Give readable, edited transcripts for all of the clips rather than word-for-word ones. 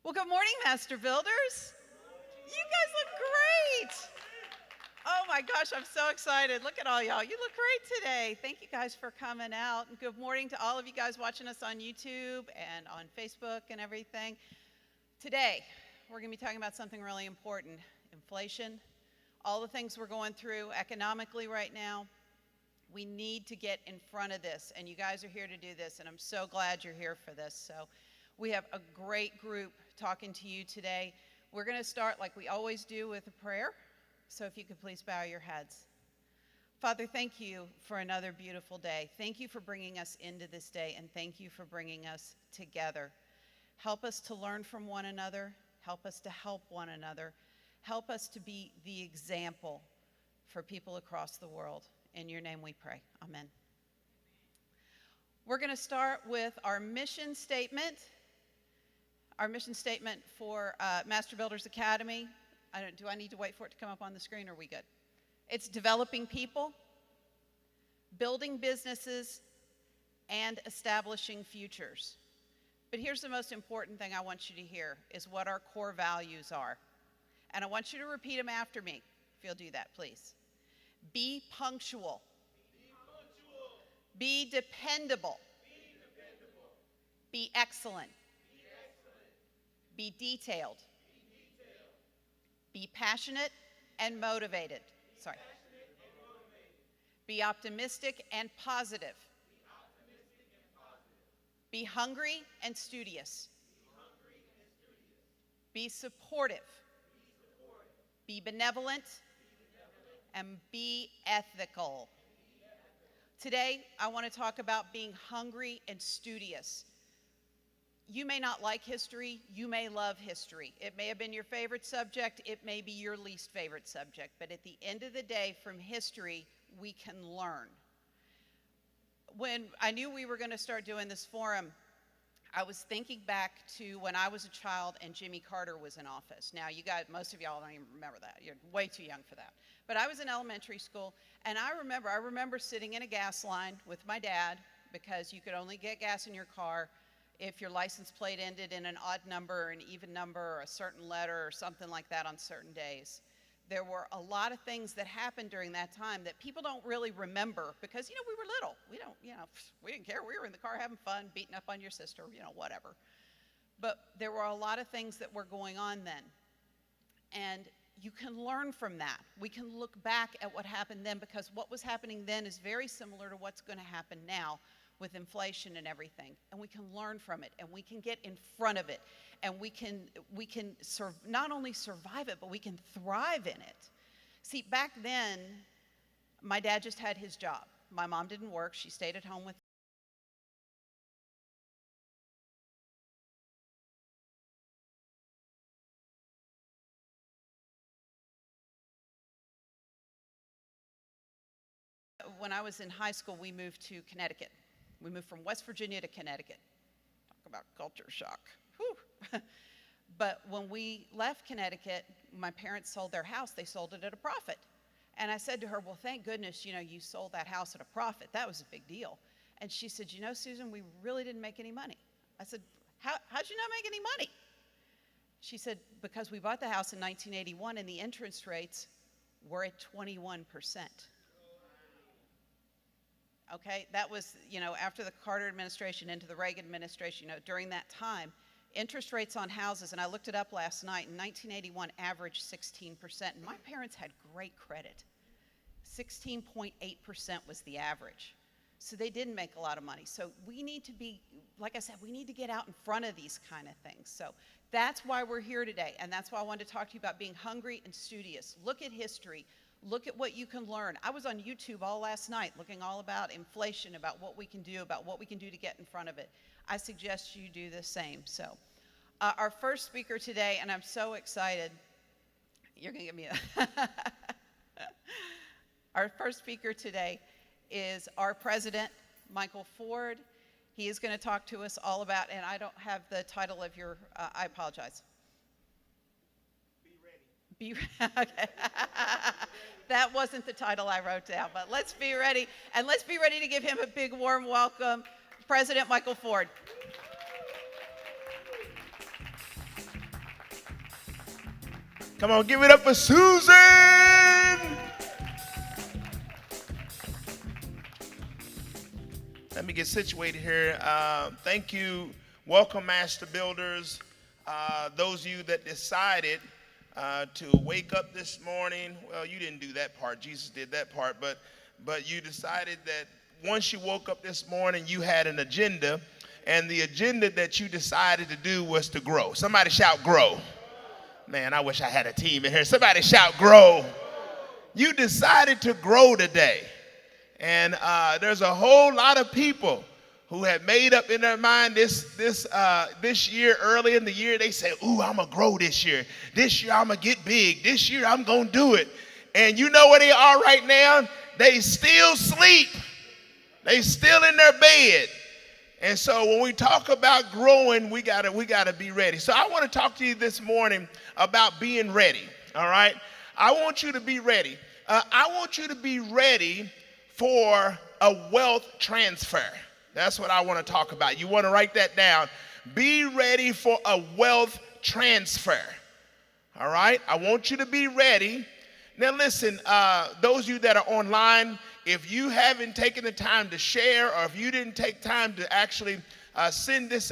Well, good morning, Master Builders. You guys look great. Oh my gosh, I'm so excited. Look at all y'all. You look great today. Thank you guys for coming out. And good morning to all of you guys watching us on YouTube and on Facebook and everything. Today, we're going to be talking about something really important. Inflation, all the things we're going through economically right now. We need to get in front of this, and you guys are here to do this, and I'm so glad you're here for this. So we have a great group talking to you today. We're going to start like we always do with a prayer. So if you could please bow your heads. Father, thank you for another beautiful day. Thank you for bringing us into this day, and thank you for bringing us together. Help us to learn from one another. Help us to help one another. Help us to be the example for people across the world. In your name we pray. Amen. We're going to start with our mission statement. Our mission statement for Master Builders Academy. Do I need to wait for it to come up on the screen, or are we good? It's developing people, building businesses, and establishing futures. But here's the most important thing I want you to hear, is what our core values are. And I want you to repeat them after me, if you'll do that, please. Be punctual. Be dependable. Be excellent. Be detailed. Be passionate and motivated. Sorry. Be optimistic and positive. Be hungry and studious. Be supportive. Be benevolent. And be ethical. Today, I want to talk about being hungry and studious. You may not like history, you may love history. It may have been your favorite subject, it may be your least favorite subject, but at the end of the day, from history, we can learn. When I knew we were going to start doing this forum, I was thinking back to when I was a child and Jimmy Carter was in office. Now, you guys, most of y'all don't even remember that. You're way too young for that. But I was in elementary school, and I remember sitting in a gas line with my dad, because you could only get gas in your car if your license plate ended in an odd number or an even number or a certain letter or something like that on certain days. There were a lot of things that happened during that time that people don't really remember because, we were little. We didn't care. We were in the car having fun, beating up on your sister, whatever. But there were a lot of things that were going on then. And you can learn from that. We can look back at what happened then, because what was happening then is very similar to what's going to happen now with inflation and everything, and we can learn from it, and we can get in front of it, and we can not only survive it, but we can thrive in it. See, back then, my dad just had his job. My mom didn't work. She stayed at home with When I was in high school, we moved to Connecticut. We moved from West Virginia to Connecticut. Talk about culture shock. Whew. But when we left Connecticut, my parents sold their house. They sold it at a profit. And I said to her, well, thank goodness, you sold that house at a profit. That was a big deal. And she said, Susan, we really didn't make any money. I said, how'd you not make any money? She said, because we bought the house in 1981 and the interest rates were at 21%. Okay, that was, after the Carter administration into the Reagan administration, during that time, interest rates on houses, and I looked it up last night, in 1981 averaged 16%, and my parents had great credit. 16.8% was the average. So they didn't make a lot of money. So we need to be, like I said, we need to get out in front of these kind of things. So that's why we're here today, and that's why I wanted to talk to you about being hungry and studious. Look at history. Look at what you can learn. I was on YouTube all last night looking all about inflation, about what we can do to get in front of it. I suggest you do the same. So our first speaker today, and I'm so excited, you're going to give me a... Our first speaker today is our president, Michael Ford. He is going to talk to us all about, and I don't have the title of your, I apologize. Okay. That wasn't the title I wrote down, but let's be ready. And let's be ready to give him a big warm welcome, President Michael Ford. Come on, give it up for Susan. Let me get situated here. Thank you. Welcome, Master Builders. Those of you that decided to wake up this morning, well, you didn't do that part. Jesus did that part. But you decided that once you woke up this morning, you had an agenda. And the agenda that you decided to do was to grow. Somebody shout, grow. Man, I wish I had a team in here. Somebody shout, grow. You decided to grow today. And there's a whole lot of people who have made up in their mind this year, early in the year, they say, ooh, I'm going to grow this year. This year, I'm going to get big. This year, I'm going to do it. And you know where they are right now? They still sleep. They still in their bed. And so when we talk about growing, we gotta be ready. So I want to talk to you this morning about being ready, all right? I want you to be ready. I want you to be ready for a wealth transfer. That's what I want to talk about. You want to write that down. Be ready for a wealth transfer, all right? I want you to be ready. Now listen, those of you that are online, if you haven't taken the time to share, or if you didn't take time to actually send this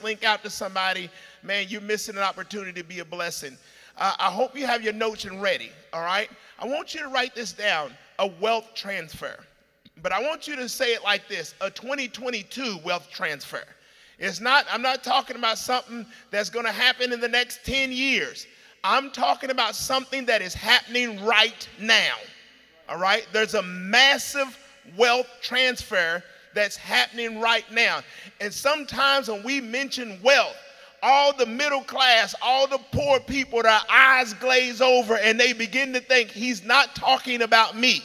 link out to somebody, man, you're missing an opportunity to be a blessing. I hope you have your notes and ready, all right? I want you to write this down, a wealth transfer. But I want you to say it like this, a 2022 wealth transfer. I'm not talking about something that's going to happen in the next 10 years. I'm talking about something that is happening right now. All right? There's a massive wealth transfer that's happening right now. And sometimes when we mention wealth, all the middle class, all the poor people, their eyes glaze over and they begin to think he's not talking about me.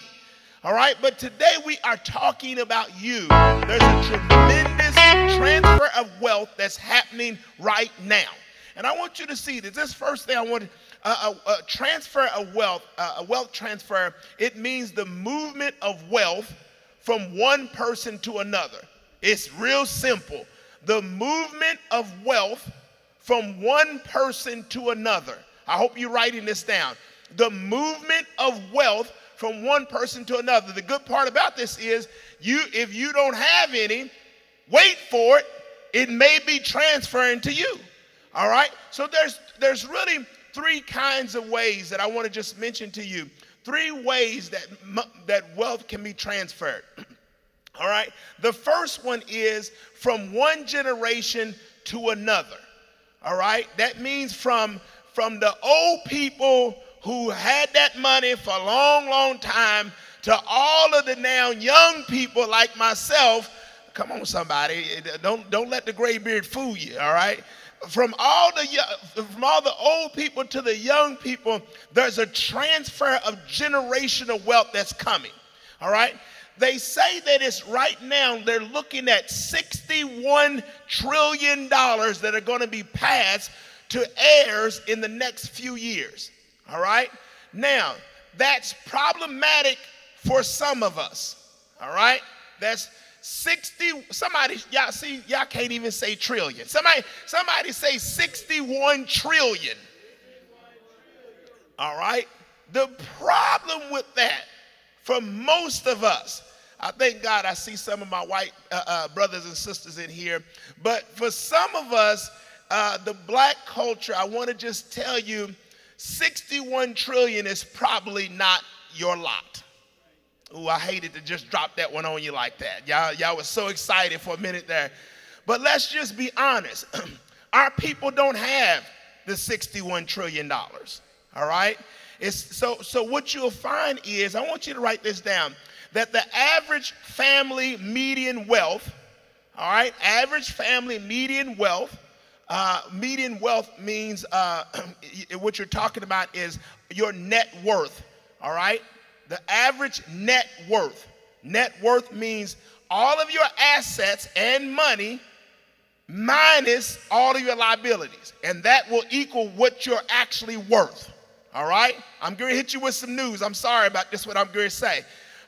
All right? But today we are talking about you. There's a tremendous transfer of wealth that's happening right now. And I want you to see this. This first thing I want a transfer of wealth, a wealth transfer, it means the movement of wealth from one person to another. It's real simple. The movement of wealth from one person to another. I hope you're writing this down. The movement of wealth from one person to another. The good part about this is if you don't have any, wait for it. It may be transferring to you. All right? So there's really three kinds of ways that I want to just mention to you. Three ways that wealth can be transferred. All right? The first one is from one generation to another. All right? That means from the old people who had that money for a long, long time to all of the now young people like myself. Come on, somebody. Don't let the gray beard fool you, all right? From all the old people to the young people, there's a transfer of generational wealth that's coming, all right? They say that it's right now, they're looking at $61 trillion that are going to be passed to heirs in the next few years, all right? Now, that's problematic for some of us, all right? That's 60, y'all can't even say trillion. Somebody say 61 trillion. All right? The problem with that, for most of us, I thank God I see some of my white brothers and sisters in here, but for some of us, the black culture, I want to just tell you, 61 trillion is probably not your lot. Ooh, I hated to just drop that one on you like that. Y'all was so excited for a minute there. But let's just be honest. Our people don't have the $61 trillion, all right? So what you'll find is, I want you to write this down, that the average family median wealth, all right, average family median wealth means what you're talking about is your net worth, all right? The average net worth. Net worth means all of your assets and money minus all of your liabilities. And that will equal what you're actually worth. All right? I'm going to hit you with some news. I'm sorry about this, what I'm going to say.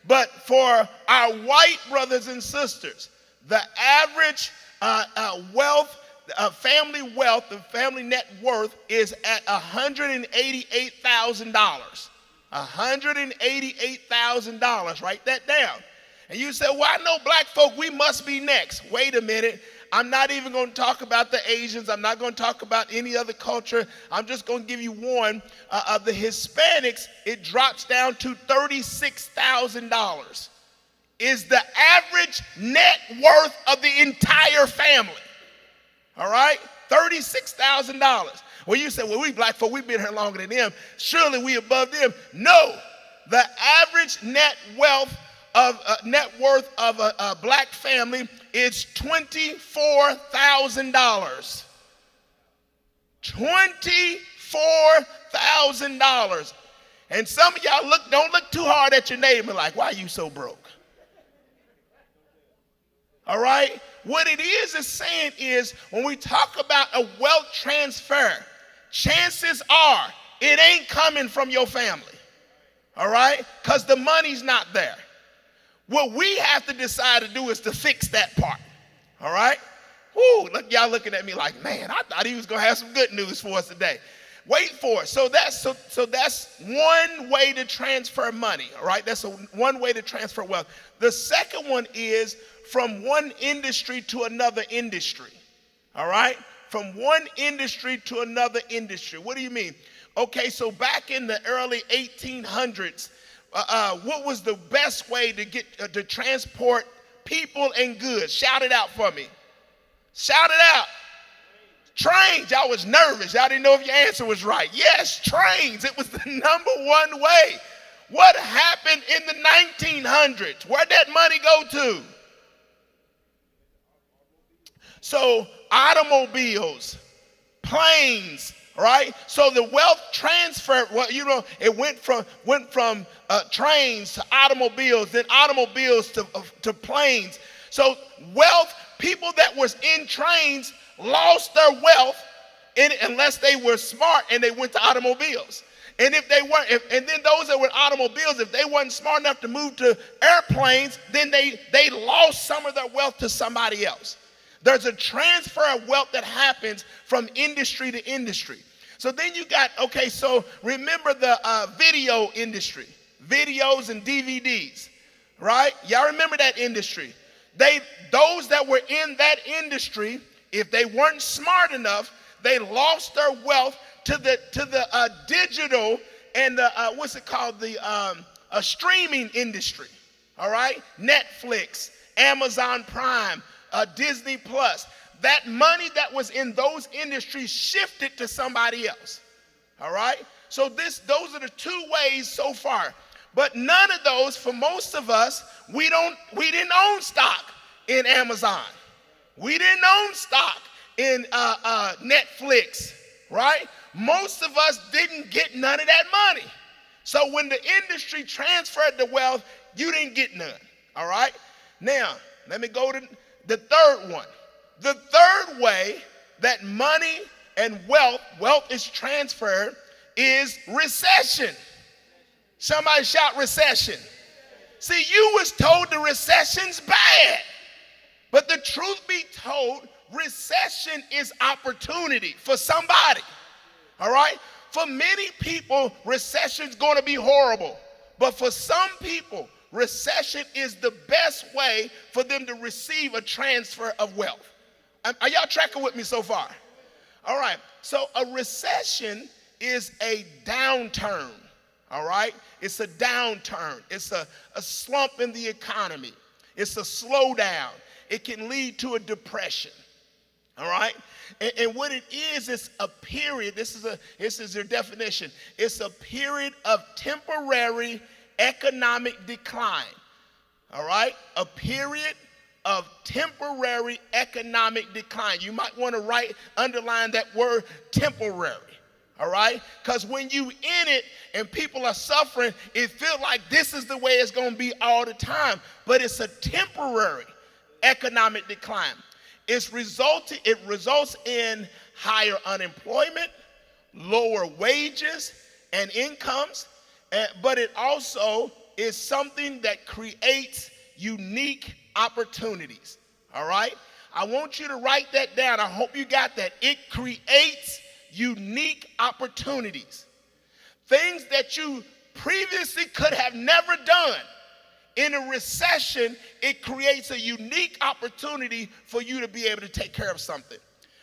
But for our white brothers and sisters, the average wealth family wealth, the family net worth is at $188,000. $188,000. Write that down. And you say, well, I know black folk, we must be next. Wait a minute. I'm not even going to talk about the Asians. I'm not going to talk about any other culture. I'm just going to give you one. Of the Hispanics, it drops down to $36,000. Is the average net worth of the entire family. All right? $36,000. Well, you say, well, we black folk, we've been here longer than them. Surely we above them. No. The average net worth of a black family is $24,000. $24,000. And some of y'all don't look too hard at your neighbor like, why are you so broke? All right? What it is saying is when we talk about a wealth transfer, chances are it ain't coming from your family. All right? Because the money's not there. What we have to decide to do is to fix that part. All right? Woo, look, y'all looking at me like, man, I thought he was going to have some good news for us today. Wait for it. So that's one way to transfer money. All right? That's one way to transfer wealth. The second one is from one industry to another industry. All right? From one industry to another industry. What do you mean? Okay, so back in the early 1800s, what was the best way to get to transport people and goods? Shout it out for me. Shout it out. Trains. Y'all was nervous. Y'all didn't know if your answer was right. Yes, trains. It was the number one way. What happened in the 1900s? Where'd that money go to? So automobiles, planes, right? So the wealth transfer, well, you know, it went from trains to automobiles, then automobiles to planes. So wealth, people that was in trains lost their wealth unless they were smart and they went to automobiles. And if they weren't, and then those that were in automobiles, if they weren't smart enough to move to airplanes, then they lost some of their wealth to somebody else. There's a transfer of wealth that happens from industry to industry. So then you got, okay, so remember the video industry, videos and DVDs, right? Y'all remember that industry. Those that were in that industry, if they weren't smart enough, they lost their wealth to the digital and the what's it called, the streaming industry. All right, Netflix, Amazon Prime, Disney Plus. That money that was in those industries shifted to somebody else. All right, so those are the two ways so far. But none of those, for most of us, we didn't own stock in Amazon. We didn't own stock in Netflix, right? Most of us didn't get none of that money. So when the industry transferred the wealth, you didn't get none, all right? Now, let me go to the third one. The third way that money and wealth is transferred is recession. Somebody shout recession. See, you was told the recession's bad. But the truth be told, recession is opportunity for somebody. All right? For many people, recession's going to be horrible. But for some people, recession is the best way for them to receive a transfer of wealth. Are y'all tracking with me so far? All right. So a recession is a downturn. All right? It's a downturn. It's a slump in the economy. It's a slowdown. It can lead to a depression. All right? And what it is a period. This is your definition. It's a period of temporary economic decline. All right? A period of temporary economic decline. You might want to underline that word temporary. All right? Because when you in it and people are suffering, it feels like this is the way it's going to be all the time. But it's a temporary economic decline. It results in higher unemployment, lower wages and incomes, but it also is something that creates unique opportunities. All right? I want you to write that down. I hope you got that. It creates unique opportunities. Things that you previously could have never done. In a recession, it creates a unique opportunity for you to be able to take care of something.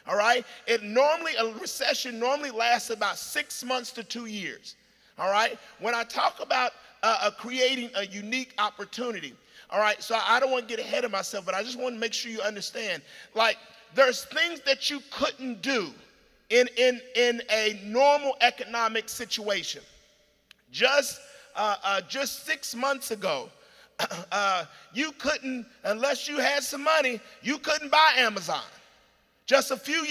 All right? A recession normally lasts about 6 months to 2 years. All right? When I talk about creating a unique opportunity, all right, so I don't want to get ahead of myself, but I just want to make sure you understand. Like, there's things that you couldn't do in a normal economic situation. Just 6 months ago, you couldn't, unless you had some money, you couldn't buy Amazon. Just a few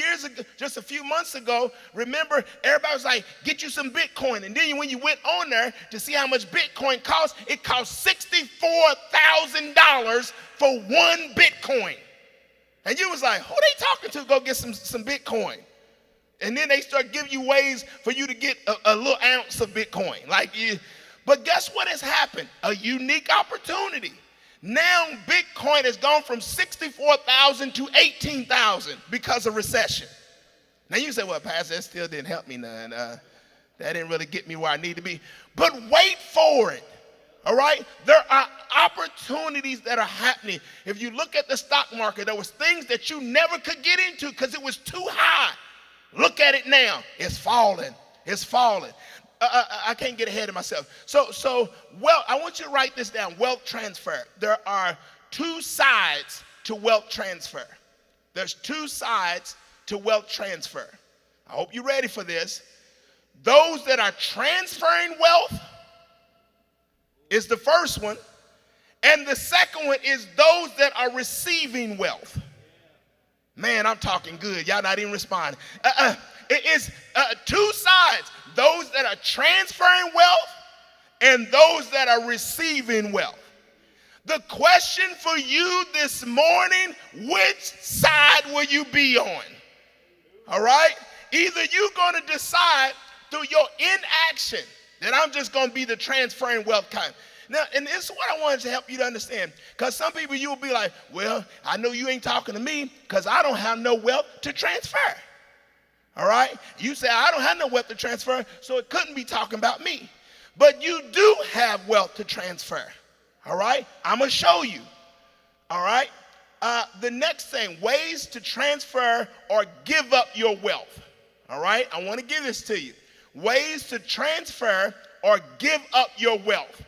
months ago, remember, everybody was like, get you some Bitcoin. And then when you went on there to see how much Bitcoin costs, it cost $64,000 for one Bitcoin. And you was like, who they talking to? Go get some Bitcoin. And then they start giving you ways for you to get a little ounce of Bitcoin. But guess what has happened? A unique opportunity. Now Bitcoin has gone from 64,000 to 18,000 because of recession. Now you say, well, Pastor, that still didn't help me none. That didn't really get me where I need to be. But wait for it. All right? There are opportunities that are happening. If you look at the stock market, there was things that you never could get into because it was too high. Look at it now. It's falling. It's falling. I can't get ahead of myself. So, I want you to write this down. Wealth transfer. There are two sides to wealth transfer. There's two sides to wealth transfer. I hope you're ready for this. Those that are transferring wealth is the first one. And the second one is those that are receiving wealth. Man, I'm talking good. Y'all not even responding. It is two sides. Those that are transferring wealth and those that are receiving wealth. The question for you this morning, which side will you be on? All right? Either you're going to decide through your inaction that I'm just going to be the transferring wealth kind. Now, and this is what I wanted to help you to understand. Because some people, you will be like, well, I know you ain't talking to me because I don't have no wealth to transfer. All right? You say, I don't have no wealth to transfer, so it couldn't be talking about me. But you do have wealth to transfer. All right? I'm going to show you. All right? The next thing, ways to transfer or give up your wealth. All right? I want to give this to you. Ways to transfer or give up your wealth.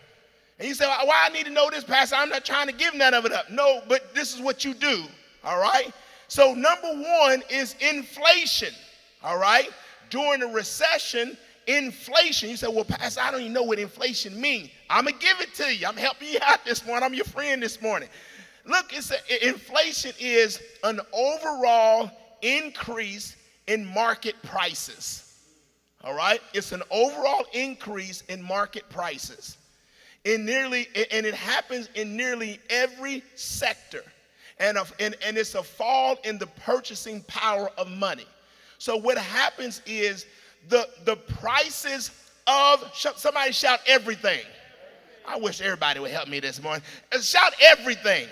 And you say, well, why I need to know this, Pastor? I'm not trying to give none of it up. No, but this is what you do. All right? So number one is inflation. All right? During a recession, inflation. You say, well, Pastor, I don't even know what inflation means. I'm going to give it to you. I'm helping you out this morning. I'm your friend this morning. Look, inflation is an overall increase in market prices. All right? It's an overall increase in market prices. And it happens in nearly every sector. And it's a fall in the purchasing power of money. So what happens is the prices of, somebody shout everything. I wish everybody would help me this morning. Shout everything.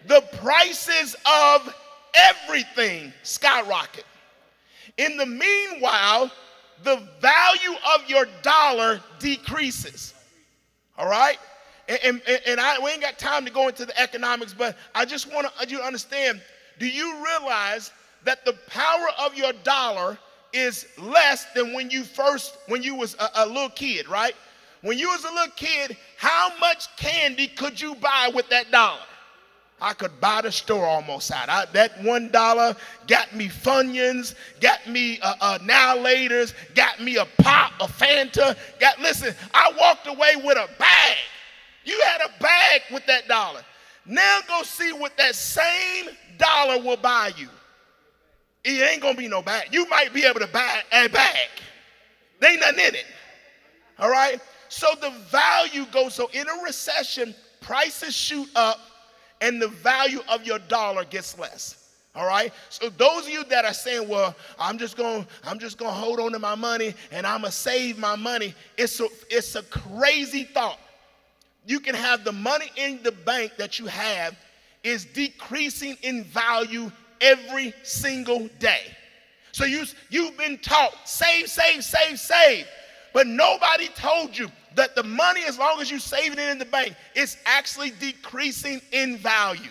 The prices of everything skyrocket. In the meanwhile, the value of your dollar decreases. All right? And we ain't got time to go into the economics, but I just want you to understand, do you realize that the power of your dollar is less than when you was a little kid, right? When you was a little kid, how much candy could you buy with that dollar? I could buy the store almost out. That $1 got me Funyuns, got me Now Laters, got me a pop, a Fanta. Listen, I walked away with a bag. You had a bag with that dollar. Now go see what that same dollar will buy you. It ain't going to be no bag. You might be able to buy a bag. There ain't nothing in it. All right? So the value goes. So in a recession, prices shoot up and the value of your dollar gets less. All right? So those of you that are saying, well, I'm just going to hold on to my money and I'm going to save my money. It's a crazy thought. You can have the money in the bank that you have is decreasing in value every single day. So you've been taught, save, save, save, save. But nobody told you that the money, as long as you save it in the bank, it's actually decreasing in value.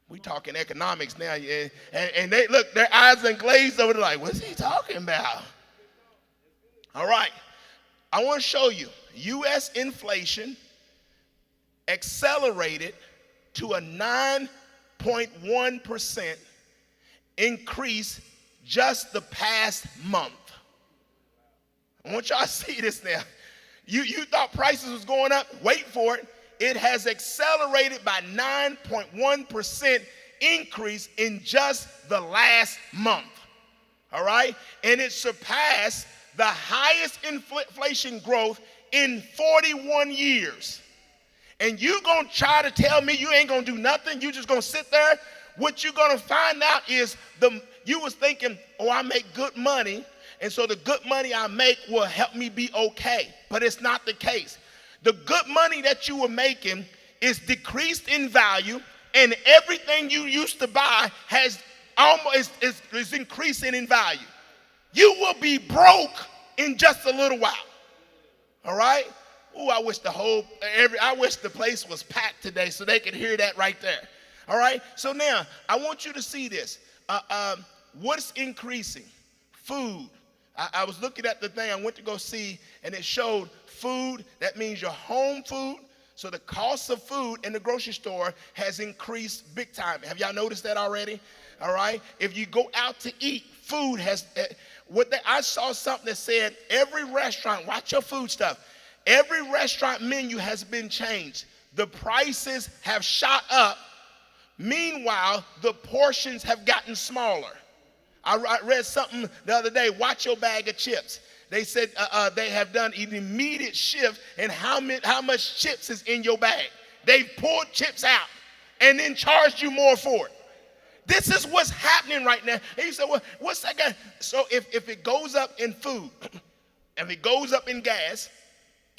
We talking economics now, yeah. And they look, their eyes are glazed over. They're like, what's he talking about? All right. I want to show you. U.S. inflation accelerated to a 9.1% increase just the past month. I want y'all to see this now. You thought prices was going up? Wait for it. It has accelerated by 9.1% increase in just the last month. All right? And it surpassed the highest inflation growth in 41 years. And you gonna try to tell me you ain't gonna do nothing? You just gonna sit there? What you're gonna find out is you was thinking, oh, I make good money, and so the good money I make will help me be okay. But it's not the case. The good money that you were making is decreased in value, and everything you used to buy has almost is increasing in value. You will be broke in just a little while. All right? Ooh, I wish the place was packed today so they could hear that right there. All right? So now, I want you to see this. What's increasing? Food. I was looking at the thing I went to go see, and it showed food. That means your home food. So the cost of food in the grocery store has increased big time. Have y'all noticed that already? All right? If you go out to eat, food has I saw something that said every restaurant, watch your food stuff, every restaurant menu has been changed. The prices have shot up. Meanwhile, the portions have gotten smaller. I read something the other day, watch your bag of chips. They said they have done an immediate shift in how much chips is in your bag. They've pulled chips out and then charged you more for it. This is what's happening right now. And you say, well, what's that guy? So if it goes up in food, if it goes up in gas,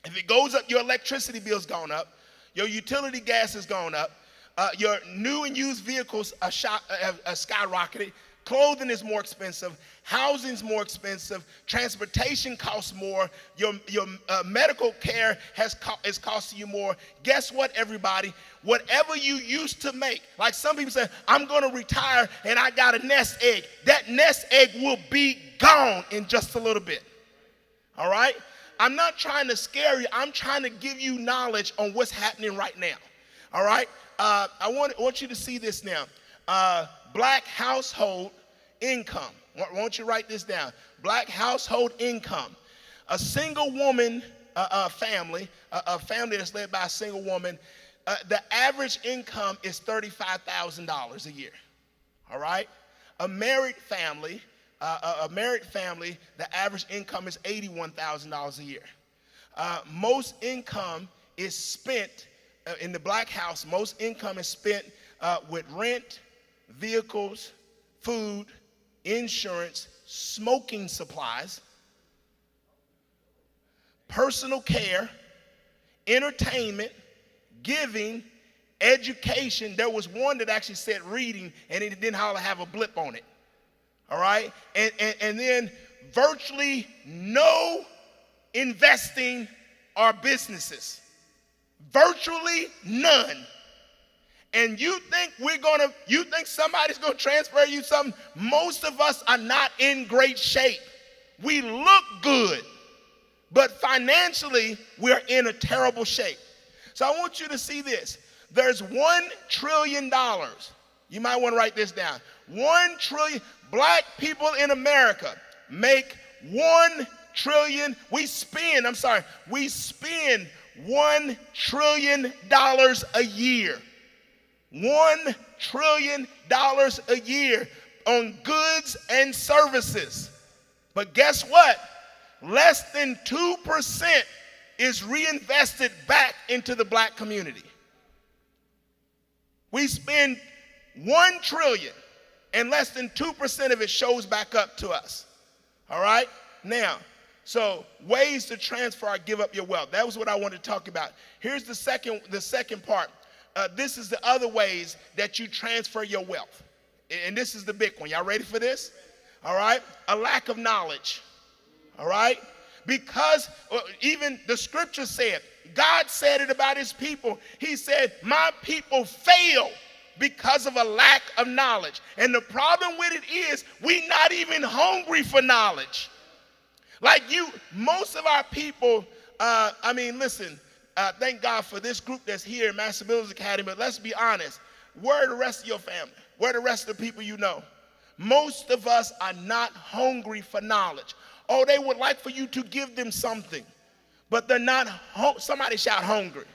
if it goes up, your electricity bill's gone up, your utility gas has gone up, your new and used vehicles have skyrocketed, clothing is more expensive, housing's more expensive, transportation costs more, your medical care is costing you more. Guess what, everybody? Whatever you used to make, like some people say, I'm going to retire and I got a nest egg. That nest egg will be gone in just a little bit. All right? I'm not trying to scare you. I'm trying to give you knowledge on what's happening right now. All right? I want you to see this now. Black household income. I want you to write this down. Black household income. A single woman family, a family that's led by a single woman, the average income is $35,000 a year. All right? A married family, the average income is $81,000 a year. Most income is spent in the black house. Most income is spent with rent, vehicles, food, insurance, smoking supplies, personal care, entertainment, giving, education. There was one that actually said reading, and it didn't have a blip on it. All right? And then virtually no investing or businesses. Virtually none. And you think somebody's gonna transfer you something? Most of us are not in great shape. We look good, but financially we're in a terrible shape. So I want you to see this. There's $1 trillion. You might want to write this down. 1 trillion. Black people in America make 1 trillion. We spend $1 trillion a year. $1 trillion a year on goods and services. But guess what? Less than 2% is reinvested back into the black community. We spend 1 trillion and less than 2% of it shows back up to us. All right? Now, so ways to transfer or give up your wealth. That was what I wanted to talk about. Here's the second part. This is the other ways that you transfer your wealth. And this is the big one. Y'all ready for this? All right. A lack of knowledge. All right. Because even the scripture said, God said it about his people. He said, my people fail because of a lack of knowledge. And the problem with it is we're not even hungry for knowledge. Like most of our people, listen, thank God for this group that's here at Master Builders Academy, but let's be honest. Where are the rest of your family? Where are the rest of the people you know? Most of us are not hungry for knowledge. Oh, they would like for you to give them something, but they're not, somebody shout hungry.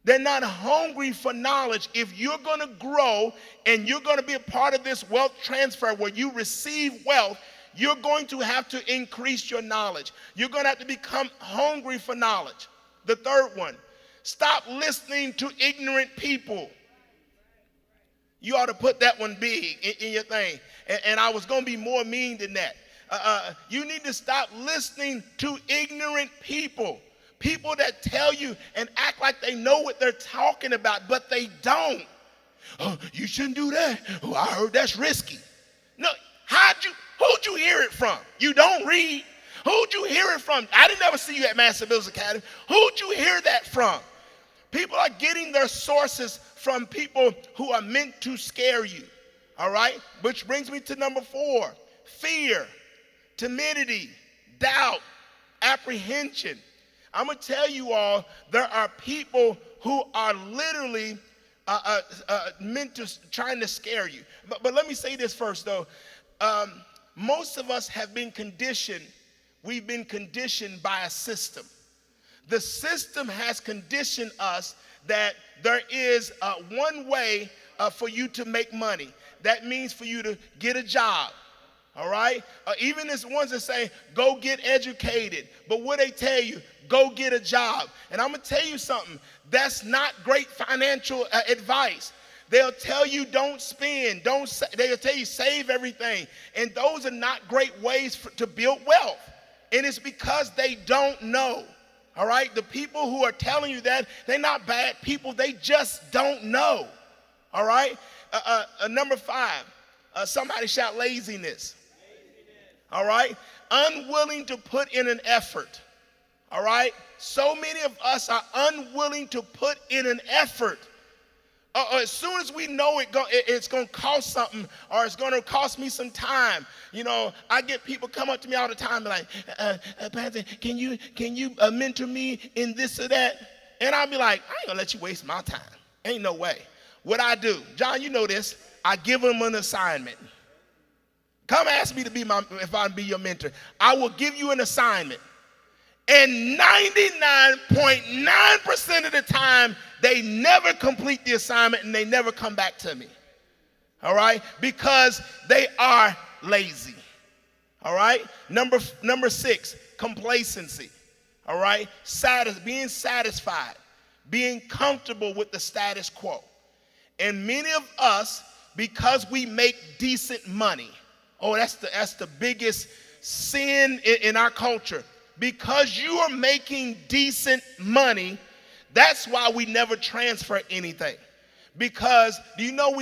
They're not hungry for knowledge. If you're going to grow and you're going to be a part of this wealth transfer where you receive wealth, you're going to have to increase your knowledge. You're going to have to become hungry for knowledge. The third one, stop listening to ignorant people. You ought to put that one big in your thing. And I was going to be more mean than that. You need to stop listening to ignorant people. People that tell you and act like they know what they're talking about, but they don't. Oh, you shouldn't do that. Oh, I heard that's risky. No, who'd you hear it from? You don't read. Who'd you hear it from? I didn't ever see you at Master Builders Academy. Who'd you hear that from? People are getting their sources from people who are meant to scare you. All right? Which brings me to number 4. Fear, timidity, doubt, apprehension. I'm going to tell you all, there are people who are literally trying to scare you. But let me say this first, though. Most of us have been conditioned. We've been conditioned by a system. The system has conditioned us that there is one way for you to make money. That means for you to get a job. All right? Even there's ones that say, go get educated. But what they tell you, go get a job. And I'm going to tell you something. That's not great financial advice. They'll tell you don't spend. They'll tell you save everything. And those are not great ways to build wealth. And it's because they don't know. All right? The people who are telling you that, they're not bad people. They just don't know. All right? Number 5, somebody shout laziness. All right? Unwilling to put in an effort. All right? So many of us are unwilling to put in an effort. As soon as we know it's going to cost something, or it's going to cost me some time. You know, I get people come up to me all the time like, Pastor, can you mentor me in this or that? And I'll be like, I ain't going to let you waste my time. Ain't no way. What I do, John, you know this, I give them an assignment. Come ask me to be if I be your mentor. I will give you an assignment. And 99.9% of the time, they never complete the assignment and they never come back to me. All right? Because they are lazy. All right? Number 6, complacency. All right? Being satisfied. Being comfortable with the status quo. And many of us, because we make decent money, that's the biggest sin in our culture. Because you are making decent money, that's why we never transfer anything. Because do you know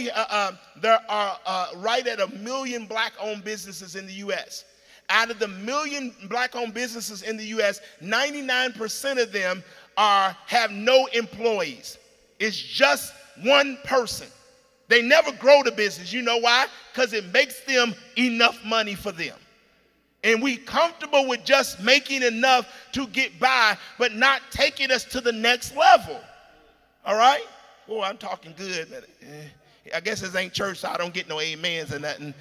there are right at 1 million black-owned businesses in the U.S. Out of the 1 million black-owned businesses in the U.S., 99% of them have no employees. It's just one person. They never grow the business. You know why? Because it makes them enough money for them. And we comfortable with just making enough to get by, but not taking us to the next level. All right? Oh, I'm talking good. I guess this ain't church, so I don't get no amens or nothing.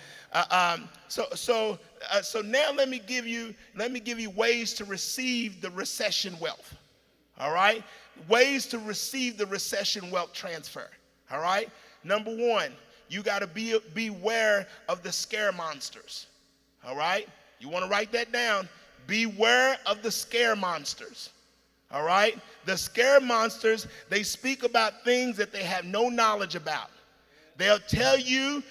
So now let me give you ways to receive the recession wealth. All right? Ways to receive the recession wealth transfer. All right? Number 1, you got to beware of the scare monsters. All right? You want to write that down. Beware of the scare monsters. All right? The scare monsters, they speak about things that they have no knowledge about. They'll tell you,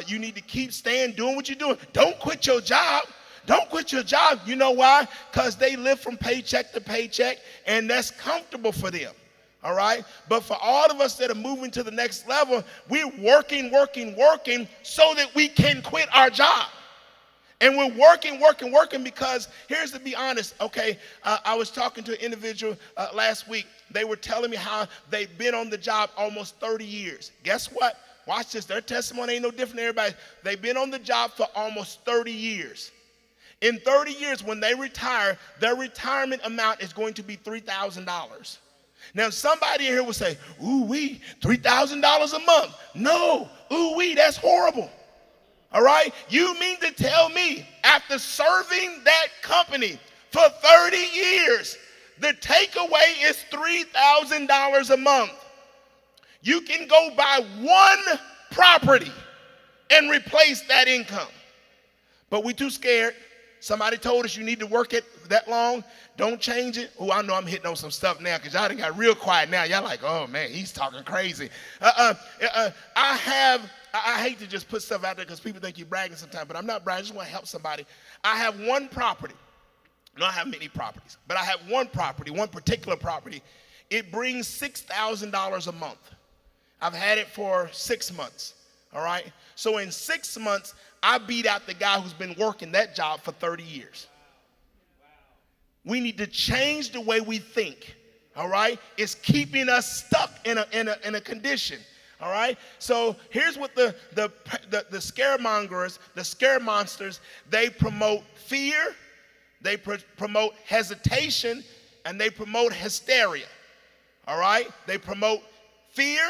you need to keep doing what you're doing. Don't quit your job. Don't quit your job. You know why? Because they live from paycheck to paycheck, and that's comfortable for them. All right? But for all of us that are moving to the next level, we're working so that we can quit our job. And we're working because, here's to be honest, okay, I was talking to an individual last week. They were telling me how they've been on the job almost 30 years. Guess what? Watch this. Their testimony ain't no different than everybody. They've been on the job for almost 30 years. In 30 years, when they retire, their retirement amount is going to be $3,000. Now, somebody in here will say, ooh-wee, $3,000 a month. No, ooh-wee, that's horrible. All right? You mean to tell me, after serving that company for 30 years, the takeaway is $3,000 a month. You can go buy one property and replace that income. But we're too scared. Somebody told us you need to work it that long. Don't change it. Oh, I know I'm hitting on some stuff now because y'all done got real quiet now. Y'all like, oh, man, he's talking crazy. I hate to just put stuff out there because people think you're bragging sometimes, but I'm not bragging. I just want to help somebody. I have one property. No, I have many properties, but I have one property, one particular property. It brings $6,000 a month. I've had it for 6 months, all right? So in 6 months, I beat out the guy who's been working that job for 30 years. We need to change the way we think, all right? It's keeping us stuck in a condition, all right? So here's what the scaremongers, the scaremonsters, they promote fear, they promote hesitation, and they promote hysteria, all right? They promote fear,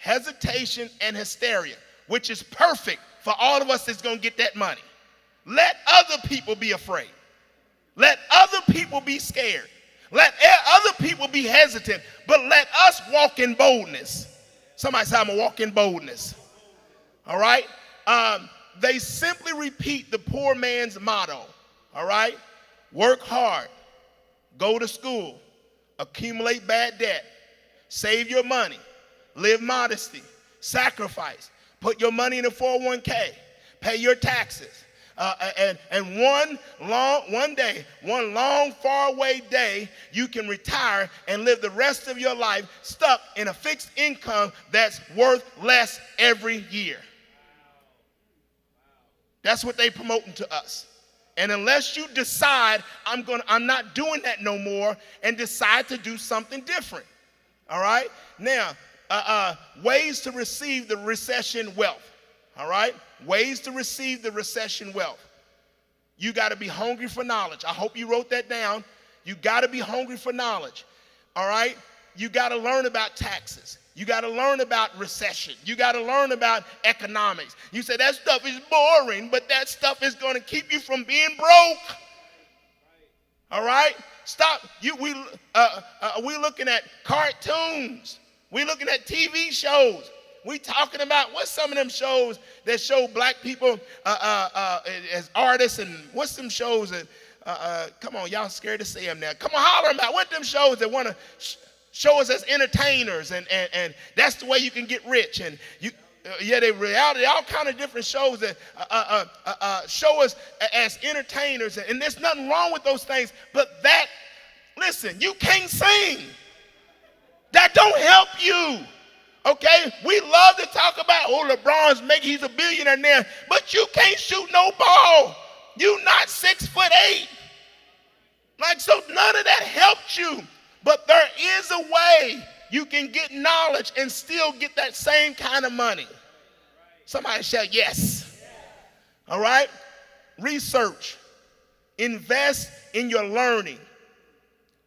hesitation, and hysteria, which is perfect for all of us that's going to get that money. Let other people be afraid. Let other people be scared. Let other people be hesitant, but let us walk in boldness. Somebody say, I'm going to walk in boldness. All right? They simply repeat the poor man's motto. All right? Work hard. Go to school. Accumulate bad debt. Save your money. Live modesty. Sacrifice. Put your money in a 401k. Pay your taxes. And one long, far away day, you can retire and live the rest of your life stuck in a fixed income that's worth less every year. That's what they're promoting to us. And unless you decide, I'm not doing that no more, and decide to do something different. All right? Now, ways to receive the recession wealth. All right? Ways to receive the recession wealth. You got to be hungry for knowledge. I hope you wrote that down. You got to be hungry for knowledge. All right? You got to learn about taxes. You got to learn about recession. You got to learn about economics. You say that stuff is boring, but that stuff is going to keep you from being broke. All right? Stop. We're looking at cartoons. We're looking at TV shows. We talking about what's some of them shows that show black people as artists, and what's some shows that, come on, y'all scared to say them now. Come on, holler about what them shows that want to show us as entertainers, and that's the way you can get rich. And they reality, all kind of different shows that show us as entertainers. And there's nothing wrong with those things, but listen, you can't sing. That don't help you. Okay, we love to talk about, LeBron's he's a billionaire now, but you can't shoot no ball. You not 6'8". So none of that helped you. But there is a way you can get knowledge and still get that same kind of money. Somebody shout yes. All right? Research. Invest in your learning.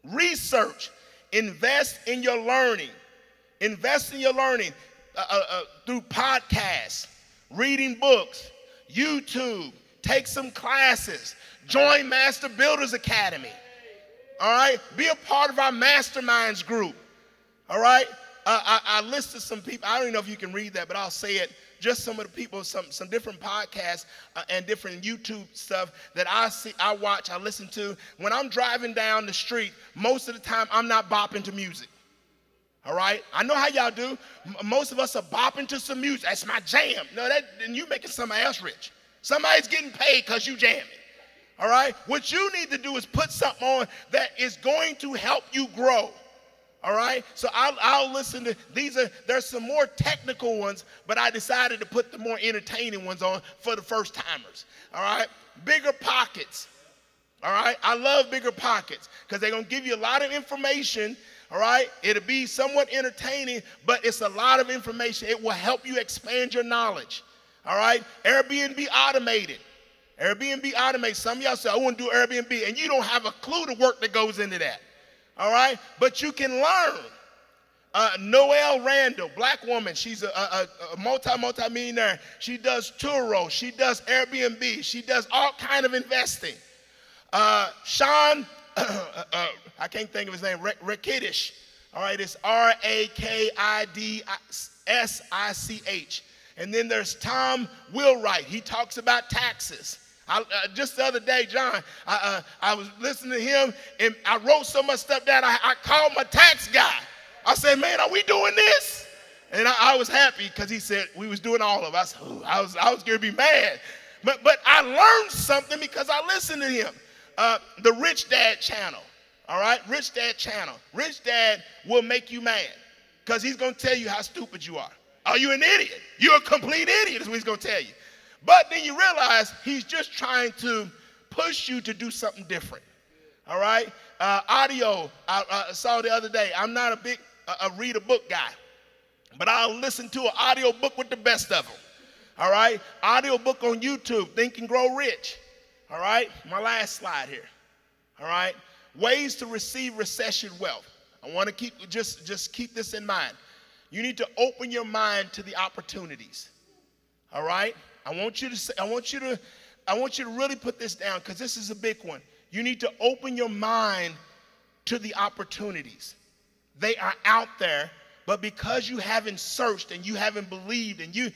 Research. Invest in your learning. Invest in your learning through podcasts, reading books, YouTube, take some classes, join Master Builders Academy. All right? Be a part of our masterminds group. All right? I listed some people. I don't even know if you can read that, but I'll say it. Just some of the people, some different podcasts and different YouTube stuff that I watch, I listen to. When I'm driving down the street, most of the time I'm not bopping to music. All right? I know how y'all do. Most of us are bopping to some music. That's my jam. No, then you making somebody else rich. Somebody's getting paid because you jamming. All right? What you need to do is put something on that is going to help you grow. All right, so I'll listen to there's some more technical ones, but I decided to put the more entertaining ones on for the first timers. All right, Bigger Pockets. All right, I love Bigger Pockets because they're going to give you a lot of information. All right, it'll be somewhat entertaining, but it's a lot of information. It will help you expand your knowledge. All right, Airbnb Automated. Airbnb Automated. Some of y'all say, I want to do Airbnb, and you don't have a clue the work that goes into that. All right, but you can learn. Noelle Randall, black woman, she's a multi-millionaire. She does Turo, she does Airbnb, she does all kind of investing. Sean, I can't think of his name, Rakidich. All right, it's Rakidsisch. And then there's Tom Wheelwright. He talks about taxes. Just the other day, John, I was listening to him, and I wrote so much stuff down. I called my tax guy. I said, man, are we doing this? And I was happy because he said we was doing all of it. I said, I was going to be mad. But I learned something because I listened to him. The Rich Dad channel, all right? Rich Dad channel. Rich Dad will make you mad because he's going to tell you how stupid you are. Are you an idiot? You're a complete idiot is what he's going to tell you. But then you realize he's just trying to push you to do something different. All right? Audio, I saw the other day. I'm not a big read a book guy, but I'll listen to an audio book with the best of them. All right? Audio book on YouTube, Think and Grow Rich. All right? My last slide here. All right? Ways to receive recession wealth. I want to keep just keep this in mind. You need to open your mind to the opportunities. All right? I want you to really put this down because this is a big one. You need to open your mind to the opportunities. They are out there, but because you haven't searched and you haven't believed and you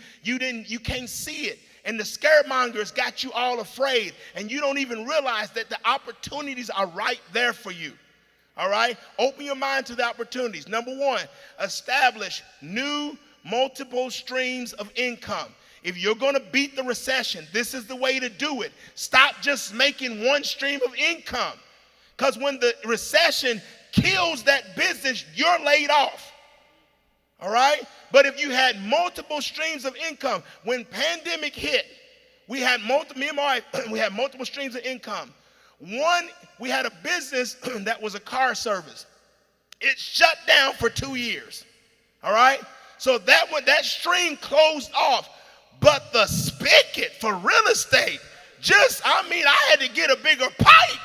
can't see it, and the scaremongers got you all afraid, and you don't even realize that the opportunities are right there for you. All right? Open your mind to the opportunities. Number one, establish new multiple streams of income. If you're going to beat the recession, this is the way to do it. Stop just making one stream of income. Because when the recession kills that business, you're laid off. All right? But if you had multiple streams of income, when pandemic hit, me and my wife, we had multiple streams of income. One, we had a business that was a car service. It shut down for 2 years. All right? So that stream closed off. But the spigot for real estate, I had to get a bigger pipe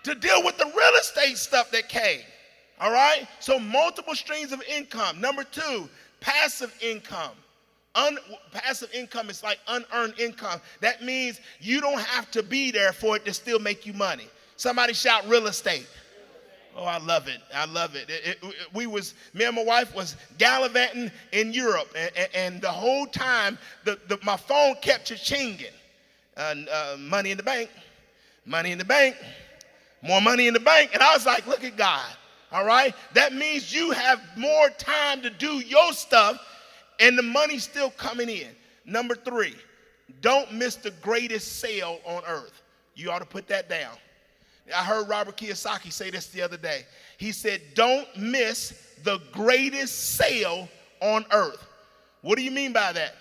to deal with the real estate stuff that came. All right? So multiple streams of income. Number two, passive income. Passive income is like unearned income. That means you don't have to be there for it to still make you money. Somebody shout real estate. Oh, I love it. I love it. Me and my wife was gallivanting in Europe, and the whole time, my phone kept chinging. Money in the bank, money in the bank, more money in the bank. And I was like, look at God. All right? That means you have more time to do your stuff, and the money's still coming in. Number three, don't miss the greatest sale on earth. You ought to put that down. I heard Robert Kiyosaki say this the other day. He said, don't miss the greatest sale on earth. What do you mean by that?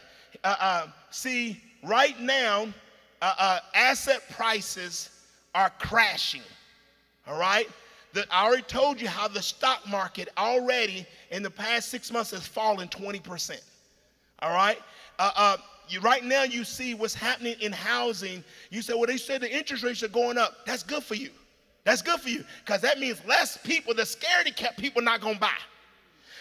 See, right now, asset prices are crashing. All right? I already told you how the stock market already in the past 6 months has fallen 20%. All right? Right now you see what's happening in housing. You say, well, they said the interest rates are going up. That's good for you. That's good for you because that means less people, the scaredy cat people not going to buy.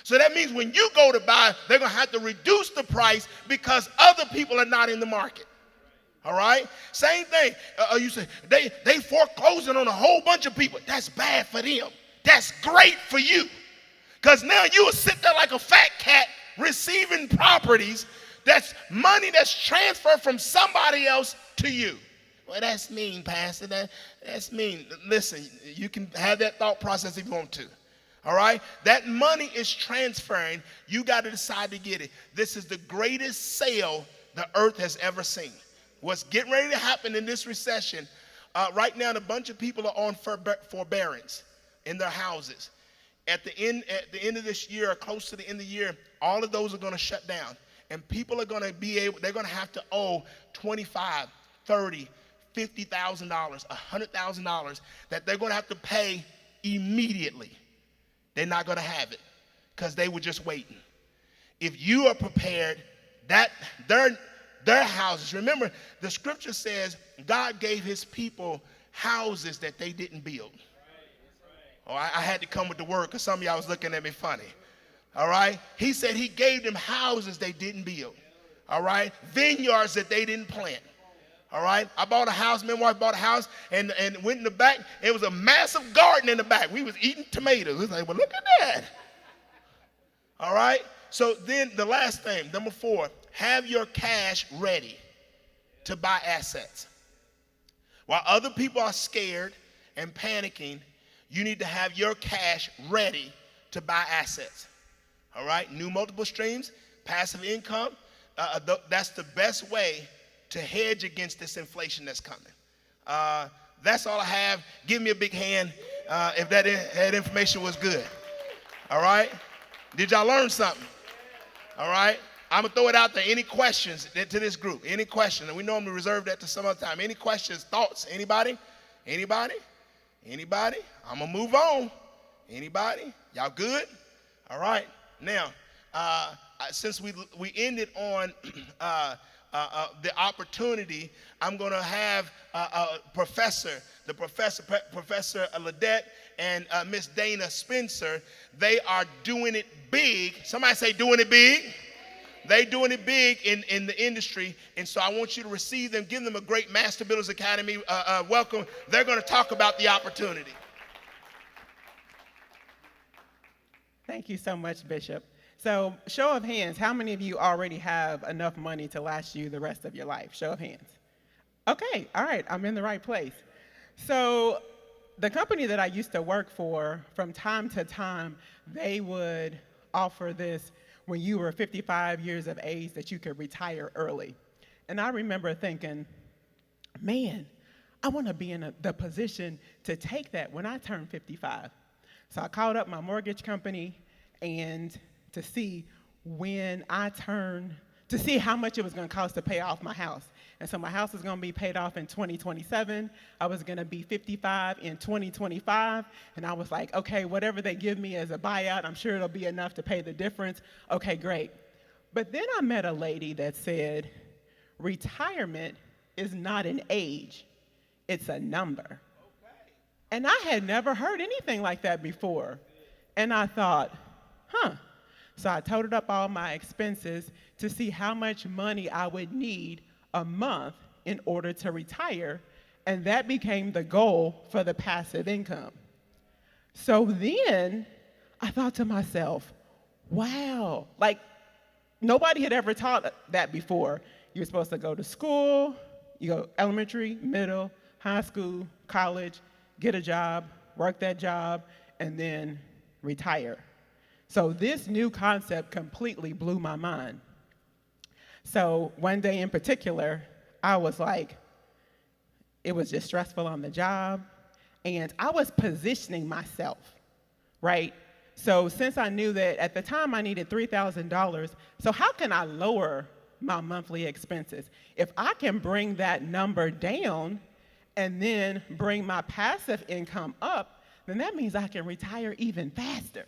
So that means when you go to buy, they're going to have to reduce the price because other people are not in the market. All right? Same thing. You say, they foreclosing on a whole bunch of people. That's bad for them. That's great for you because now you will sit there like a fat cat receiving properties. That's money that's transferred from somebody else to you. Well, that's mean, Pastor. That's mean. Listen, you can have that thought process if you want to. All right? That money is transferring. You got to decide to get it. This is the greatest sale the earth has ever seen. What's getting ready to happen in this recession, right now, a bunch of people are on forbearance in their houses. At the end of this year, or close to the end of the year, all of those are going to shut down. And people are going to they're going to have to owe $25,000, $30,000, $50,000, $100,000 that they're going to have to pay immediately. They're not going to have it because they were just waiting. If you are prepared, that their houses, remember the scripture says God gave his people houses that they didn't build. Oh, I had to come with the word because some of y'all was looking at me funny. All right? He said he gave them houses they didn't build. All right? Vineyards that they didn't plant. All right? I bought a house. My wife bought a house and went in the back. It was a massive garden in the back. We was eating tomatoes. It was like, well, look at that. All right? So then the last thing, number 4, have your cash ready to buy assets. While other people are scared and panicking, you need to have your cash ready to buy assets. All right? New multiple streams, passive income. That's the best way to hedge against this inflation that's coming. That's all I have. Give me a big hand if that information was good. All right? Did y'all learn something? All right? I'm going to throw it out there. Any questions to this group? Any questions? And we normally reserve that to some other time. Any questions, thoughts? Anybody? Anybody? Anybody? I'm going to move on. Anybody? Y'all good? All right. Now, since we ended on the opportunity, I'm going to have Professor Ledette and Miss Dana Spencer. They are doing it big. Somebody say doing it big. They doing it big in the industry, and so I want you to receive them, give them a great Master Builders Academy welcome. They're going to talk about the opportunity. Thank you so much, Bishop. So, show of hands, how many of you already have enough money to last you the rest of your life? Show of hands. Okay, all right, I'm in the right place. So, the company that I used to work for, from time to time, they would offer this when you were 55 years of age that you could retire early. And I remember thinking, man, I want to be in the position to take that when I turn 55. So I called up my mortgage company and to see when I turn, to see how much it was going to cost to pay off my house. And so my house was going to be paid off in 2027. I was going to be 55 in 2025. And I was like, okay, whatever they give me as a buyout, I'm sure it'll be enough to pay the difference. Okay, great. But then I met a lady that said, retirement is not an age, it's a number. Okay. And I had never heard anything like that before. And I thought, So I totaled up all my expenses to see how much money I would need a month in order to retire, and that became the goal for the passive income. So then I thought to myself, wow, like nobody had ever taught that before. You're supposed to go to school, you go elementary, middle, high school, college, get a job, work that job, and then retire. So this new concept completely blew my mind. So one day in particular, I was like, it was just stressful on the job, and I was positioning myself, right? So since I knew that at the time I needed $3,000, so how can I lower my monthly expenses? If I can bring that number down and then bring my passive income up, then that means I can retire even faster.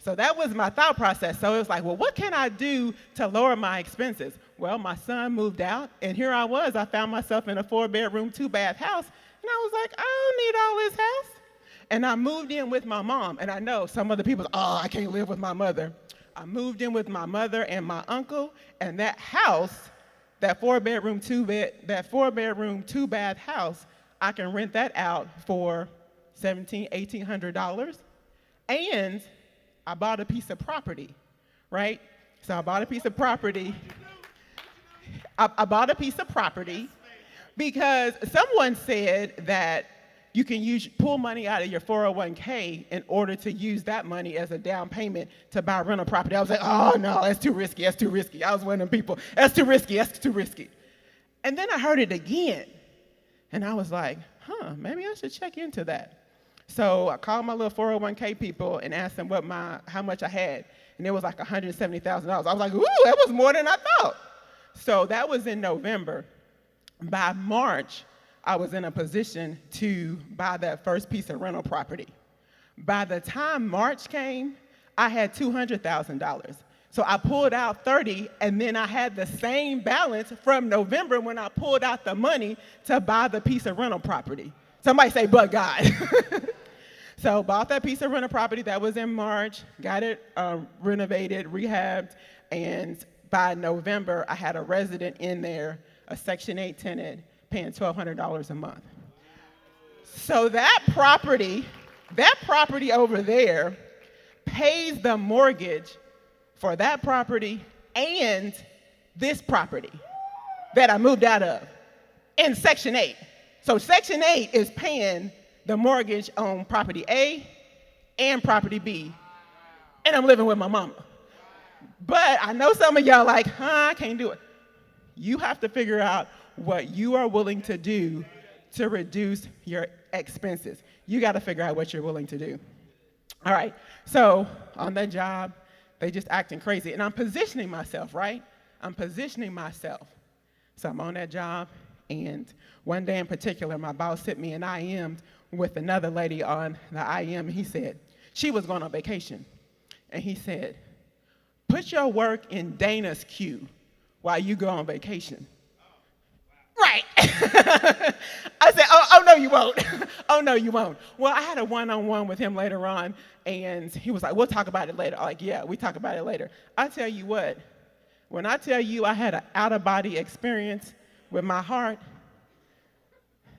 So that was my thought process. So it was like, well, what can I do to lower my expenses? Well, my son moved out, and here I was. I found myself in a 4-bedroom, 2-bath house, and I was like, I don't need all this house. And I moved in with my mom, and I know some other people, I can't live with my mother. I moved in with my mother and my uncle, and that house, that 4-bedroom, 2-bath house, I can rent that out for $1,700, $1,800, and I bought a piece of property, right? So I bought a piece of property. I bought a piece of property because someone said that you can pull money out of your 401k in order to use that money as a down payment to buy rental property. I was like, oh no, that's too risky, that's too risky. I was one of them people, that's too risky, that's too risky. And then I heard it again, and I was like, maybe I should check into that. So I called my little 401k people and asked them how much I had. And it was like $170,000. I was like, ooh, that was more than I thought. So that was in November. By March, I was in a position to buy that first piece of rental property. By the time March came, I had $200,000. So I pulled out 30, and then I had the same balance from November when I pulled out the money to buy the piece of rental property. Somebody say, but God. So bought that piece of rental property. That was in March, got it renovated, rehabbed, and by November, I had a resident in there, a Section 8 tenant, paying $1,200 a month. So that property over there pays the mortgage for that property and this property that I moved out of in Section 8. So Section 8 is paying the mortgage on property A and property B, and I'm living with my mama. But I know some of y'all like, I can't do it. You have to figure out what you are willing to do to reduce your expenses. You got to figure out what you're willing to do. All right, so on that job, they just acting crazy. And I'm positioning myself, right? I'm positioning myself. So I'm on that job, and one day in particular, my boss sent me an IM with another lady on the IM, and he said, she was going on vacation. And he said, put your work in Dana's queue while you go on vacation. Right. I said, oh, no, you won't. Oh, no, you won't. Well, I had a one-on-one with him later on, and he was like, we'll talk about it later. I'm like, yeah, we talk about it later. I tell you what, when I tell you I had an out-of-body experience with my heart,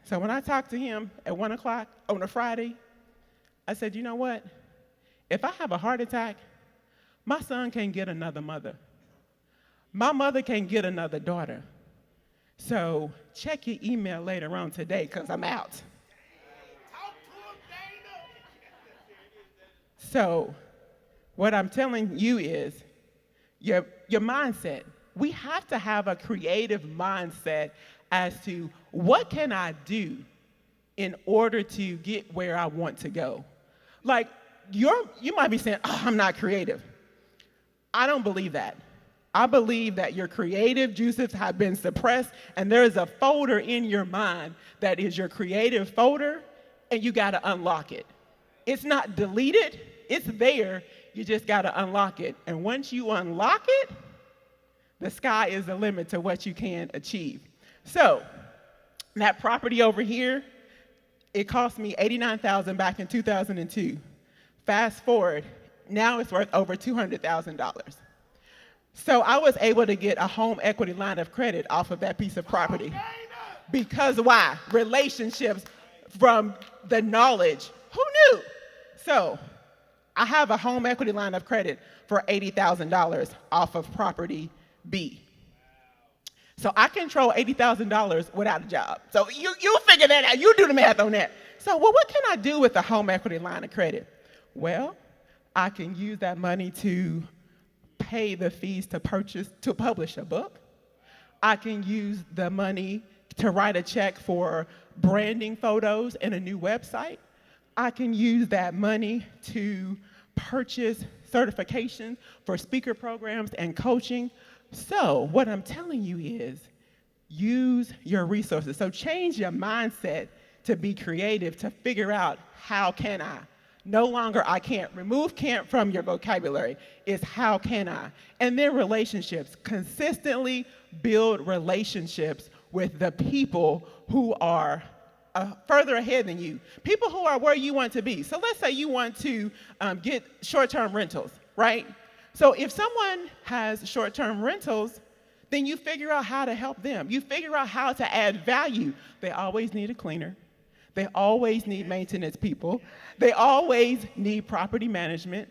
so when I talked to him at 1 o'clock on a Friday, I said, you know what? If I have a heart attack, my son can't get another mother. My mother can't get another daughter. So check your email later on today because I'm out. So what I'm telling you is your mindset. We have to have a creative mindset as to what can I do in order to get where I want to go. Like, you might be saying, oh, I'm not creative. I don't believe that. I believe that your creative juices have been suppressed, and there is a folder in your mind that is your creative folder, and you got to unlock it. It's not deleted. It's there. You just got to unlock it. And once you unlock it, the sky is the limit to what you can achieve. So that property over here, it cost me $89,000 back in 2002. Fast forward, now it's worth over $200,000. So I was able to get a home equity line of credit off of that piece of property. Because why? Relationships from the knowledge. Who knew? So I have a home equity line of credit for $80,000 off of property B. So I control $80,000 without a job. So you figure that out. You do the math on that. So what can I do with a home equity line of credit? Well, I can use that money to pay the fees to publish a book. I can use the money to write a check for branding photos and a new website. I can use that money to purchase certifications for speaker programs and coaching. So what I'm telling you is use your resources. So change your mindset to be creative, to figure out how can I. No longer I can't. Remove can't from your vocabulary. It's how can I. And then relationships. Consistently build relationships with the people who are further ahead than you. People who are where you want to be. So let's say you want to get short-term rentals, right? So if someone has short-term rentals, then you figure out how to help them. You figure out how to add value. They always need a cleaner. They always need maintenance people. They always need property management.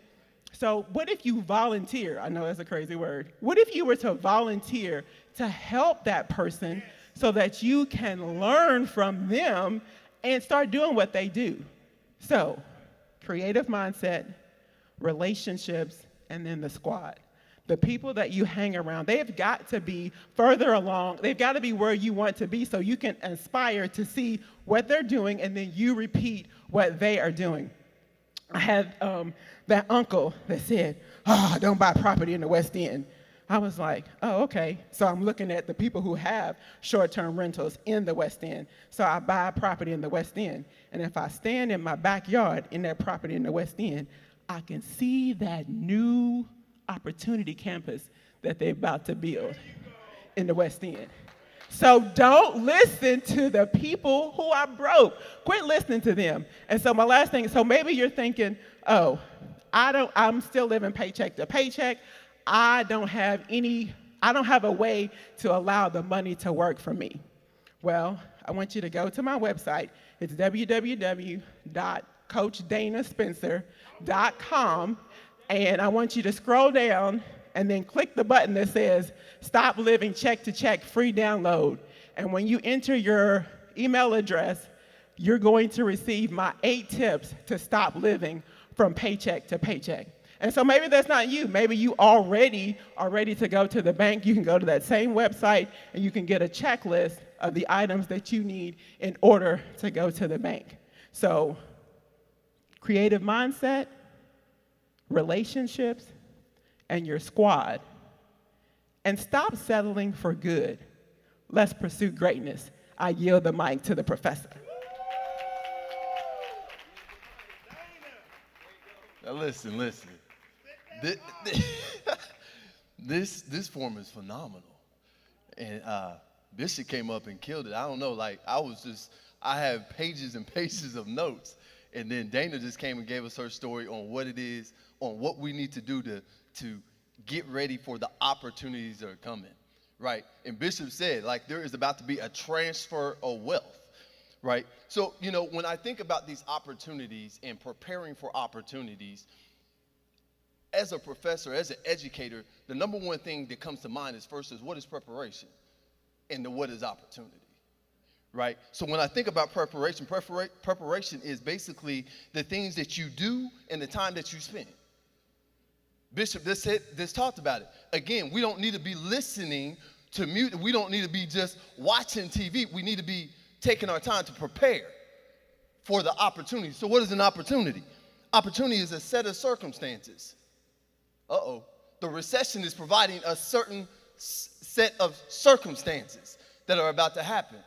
So what if you volunteer? I know that's a crazy word. What if you were to volunteer to help that person so that you can learn from them and start doing what they do? So creative mindset, relationships, and then the squad. the people that you hang around, they've got to be further along. They've got to be where you want to be so you can aspire to see what they're doing and then you repeat what they are doing. I had that uncle that said, don't buy property in the West End. I was like, oh, okay. So I'm looking at the people who have short-term rentals in the West End. So I buy property in the West End. And if I stand in my backyard in that property in the West End, I can see that new opportunity campus that they're about to build in the West End. So don't listen to the people who are broke. Quit listening to them. And so my last thing, so maybe you're thinking, oh, I'm still living paycheck to paycheck. I don't have a way to allow the money to work for me. Well, I want you to go to my website. It's www.coachdanaspencer.com, and I want you to scroll down and then click the button that says Stop Living Check to Check Free Download. And when you enter your email address, you're going to receive my 8 tips to stop living from paycheck to paycheck. And so maybe that's not you. Maybe you already are ready to go to the bank. You can go to that same website and you can get a checklist of the items that you need in order to go to the bank. So creative mindset, relationships, and your squad. And stop settling for good. Let's pursue greatness. I yield the mic to the professor. Now listen. This form is phenomenal, and Bishop came up and killed it. I don't know, I have pages and pages of notes, and then Dana just came and gave us her story on what it is, on what we need to do to get ready for the opportunities that are coming, right? And Bishop said, there is about to be a transfer of wealth, right? So, when I think about these opportunities and preparing for opportunities, as a professor, as an educator, the number one thing that comes to mind is what is preparation? And then what is opportunity, right? So when I think about preparation is basically the things that you do and the time that you spend. Bishop just talked about it. Again, we don't need to be listening to music. We don't need to be just watching TV. We need to be taking our time to prepare for the opportunity. So what is an opportunity? Opportunity is a set of circumstances. The recession is providing a certain set of circumstances that are about to happen.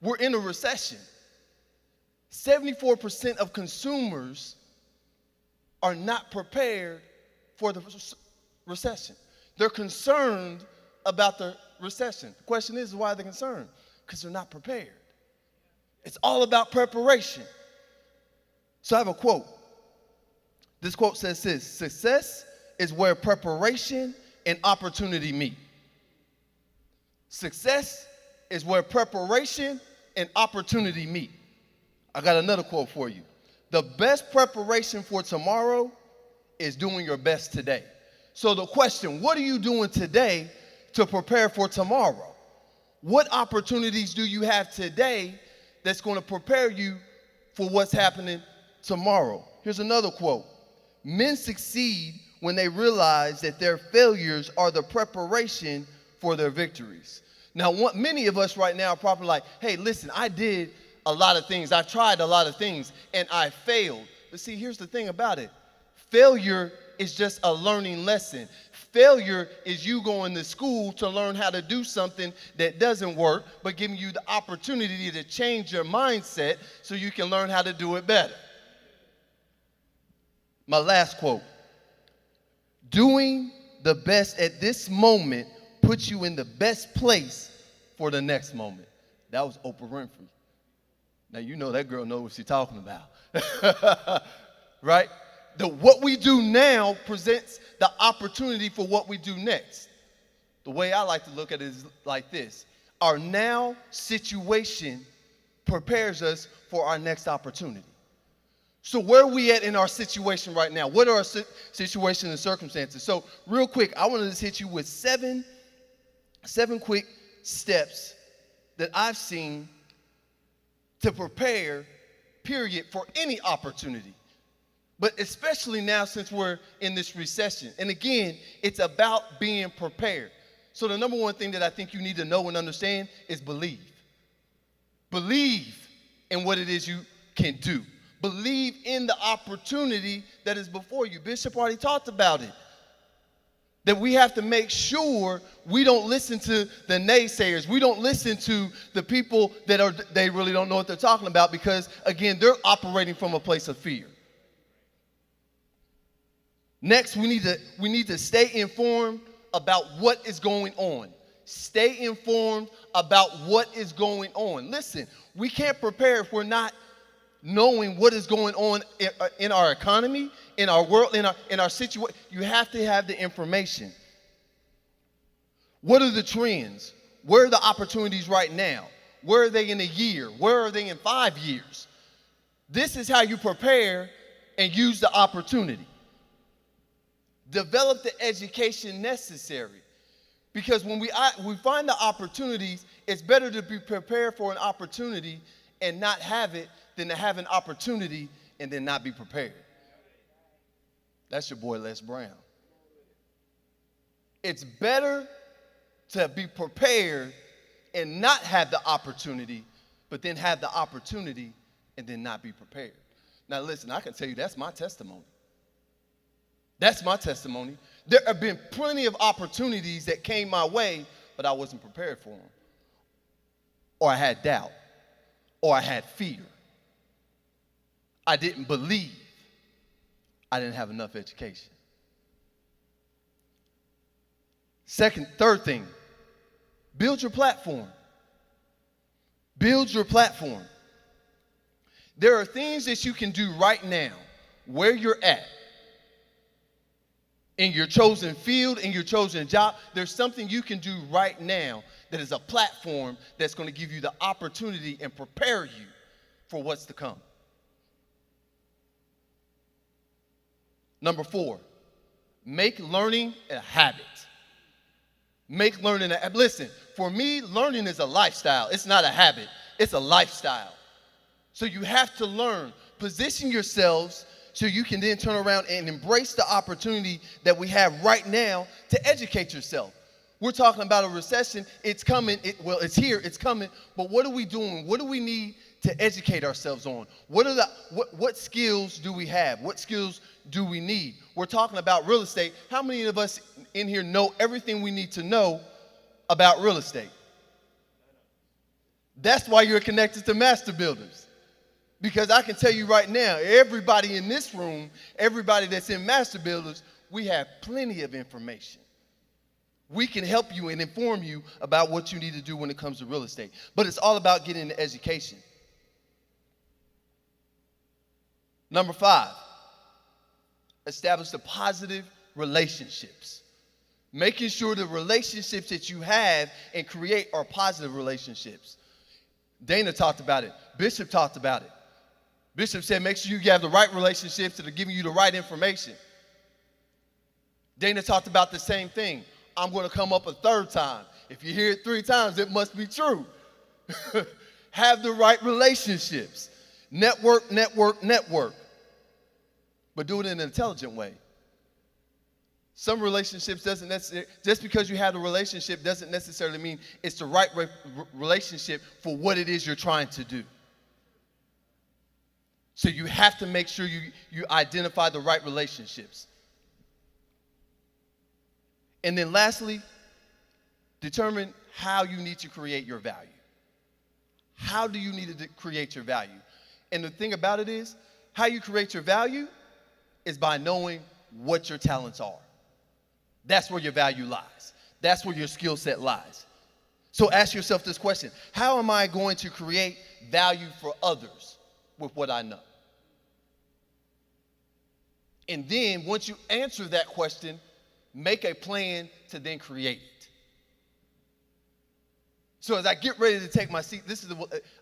We're in a recession. 74% of consumers are not prepared for the recession. They're concerned about the recession. The question is, why are they concerned? Because they're not prepared. It's all about preparation. So I have a quote. This quote says this: success is where preparation and opportunity meet. Success is where preparation and opportunity meet. I got another quote for you. The best preparation for tomorrow is doing your best today. So the question, what are you doing today to prepare for tomorrow? What opportunities do you have today that's going to prepare you for what's happening tomorrow? Here's another quote. Men succeed when they realize that their failures are the preparation for their victories. Now, many of us right now are probably like, hey, listen, I did a lot of things. I tried a lot of things, and I failed. But see, here's the thing about it. Failure is just a learning lesson. Failure is you going to school to learn how to do something that doesn't work, but giving you the opportunity to change your mindset so you can learn how to do it better. My last quote. Doing the best at this moment puts you in the best place for the next moment. That was Oprah Winfrey. Now, you know that girl knows what she's talking about. Right? What we do now presents the opportunity for what we do next. The way I like to look at it is like this. Our now situation prepares us for our next opportunity. So where are we at in our situation right now? What are our situation and circumstances? So real quick, I want to just hit you with seven quick steps that I've seen to prepare, period, for any opportunity. But especially now since we're in this recession. And again, it's about being prepared. So the number one thing that I think you need to know and understand is believe. Believe in what it is you can do. Believe in the opportunity that is before you. Bishop already talked about it. That we have to make sure we don't listen to the naysayers. We don't listen to the people they really don't know what they're talking about, because, again, they're operating from a place of fear. Next, we need to stay informed about what is going on. Stay informed about what is going on. Listen, we can't prepare if we're not knowing what is going on in our economy, in our world, in our situation. You have to have the information. What are the trends? Where are the opportunities right now? Where are they in a year? Where are they in 5 years? This is how you prepare and use the opportunity. Develop the education necessary. Because when we find the opportunities, it's better to be prepared for an opportunity and not have it than to have an opportunity and then not be prepared. That's your boy Les Brown. It's better to be prepared and not have the opportunity, but then have the opportunity and then not be prepared. Now listen, I can tell you that's my testimony. That's my testimony. There have been plenty of opportunities that came my way, but I wasn't prepared for them. Or I had doubt. Or I had fear. I didn't believe. I didn't have enough education. Third thing, build your platform. Build your platform. There are things that you can do right now where you're at. In your chosen field, in your chosen job, there's something you can do right now that is a platform that's going to give you the opportunity and prepare you for what's to come. Number 4, make learning a habit. Make learning a habit. Listen, for me, learning is a lifestyle. It's not a habit. It's a lifestyle. So you have to learn. Position yourselves so you can then turn around and embrace the opportunity that we have right now to educate yourself. We're talking about a recession. It's coming. It's here. It's coming. But what are we doing? What do we need to educate ourselves on? What skills do we have? What skills do we need? We're talking about real estate. How many of us in here know everything we need to know about real estate? That's why you're connected to Master Builders. Because I can tell you right now, everybody in this room, everybody that's in Master Builders, we have plenty of information. We can help you and inform you about what you need to do when it comes to real estate. But it's all about getting the education. Number 5, establish the positive relationships. Making sure the relationships that you have and create are positive relationships. Dana talked about it. Bishop talked about it. Bishop said make sure you have the right relationships that are giving you the right information. Dana talked about the same thing. I'm going to come up a third time. If you hear it 3 times, it must be true. Have the right relationships. Network, network, network. But do it in an intelligent way. Some relationships doesn't necessarily, just because you have the relationship doesn't necessarily mean it's the right relationship for what it is you're trying to do. So you have to make sure you identify the right relationships. And then lastly, determine how you need to create your value. How do you need to create your value? And the thing about it is, how you create your value is by knowing what your talents are. That's where your value lies. That's where your skill set lies. So ask yourself this question: how am I going to create value for others with what I know? And then once you answer that question, make a plan to then create it. So as I get ready to take my seat,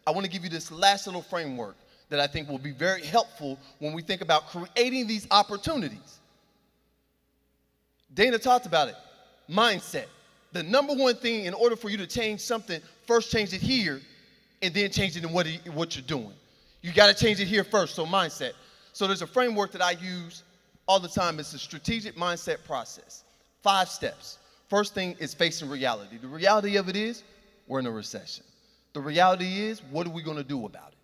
I want to give you this last little framework that I think will be very helpful when we think about creating these opportunities. Dana talked about it. Mindset. The number one thing in order for you to change something, first change it here and then change it in what you're doing. You got to change it here first, so mindset. So there's a framework that I use all the time. It's a strategic mindset process. 5 steps. First thing is facing reality. The reality of it is we're in a recession. The reality is, what are we going to do about it?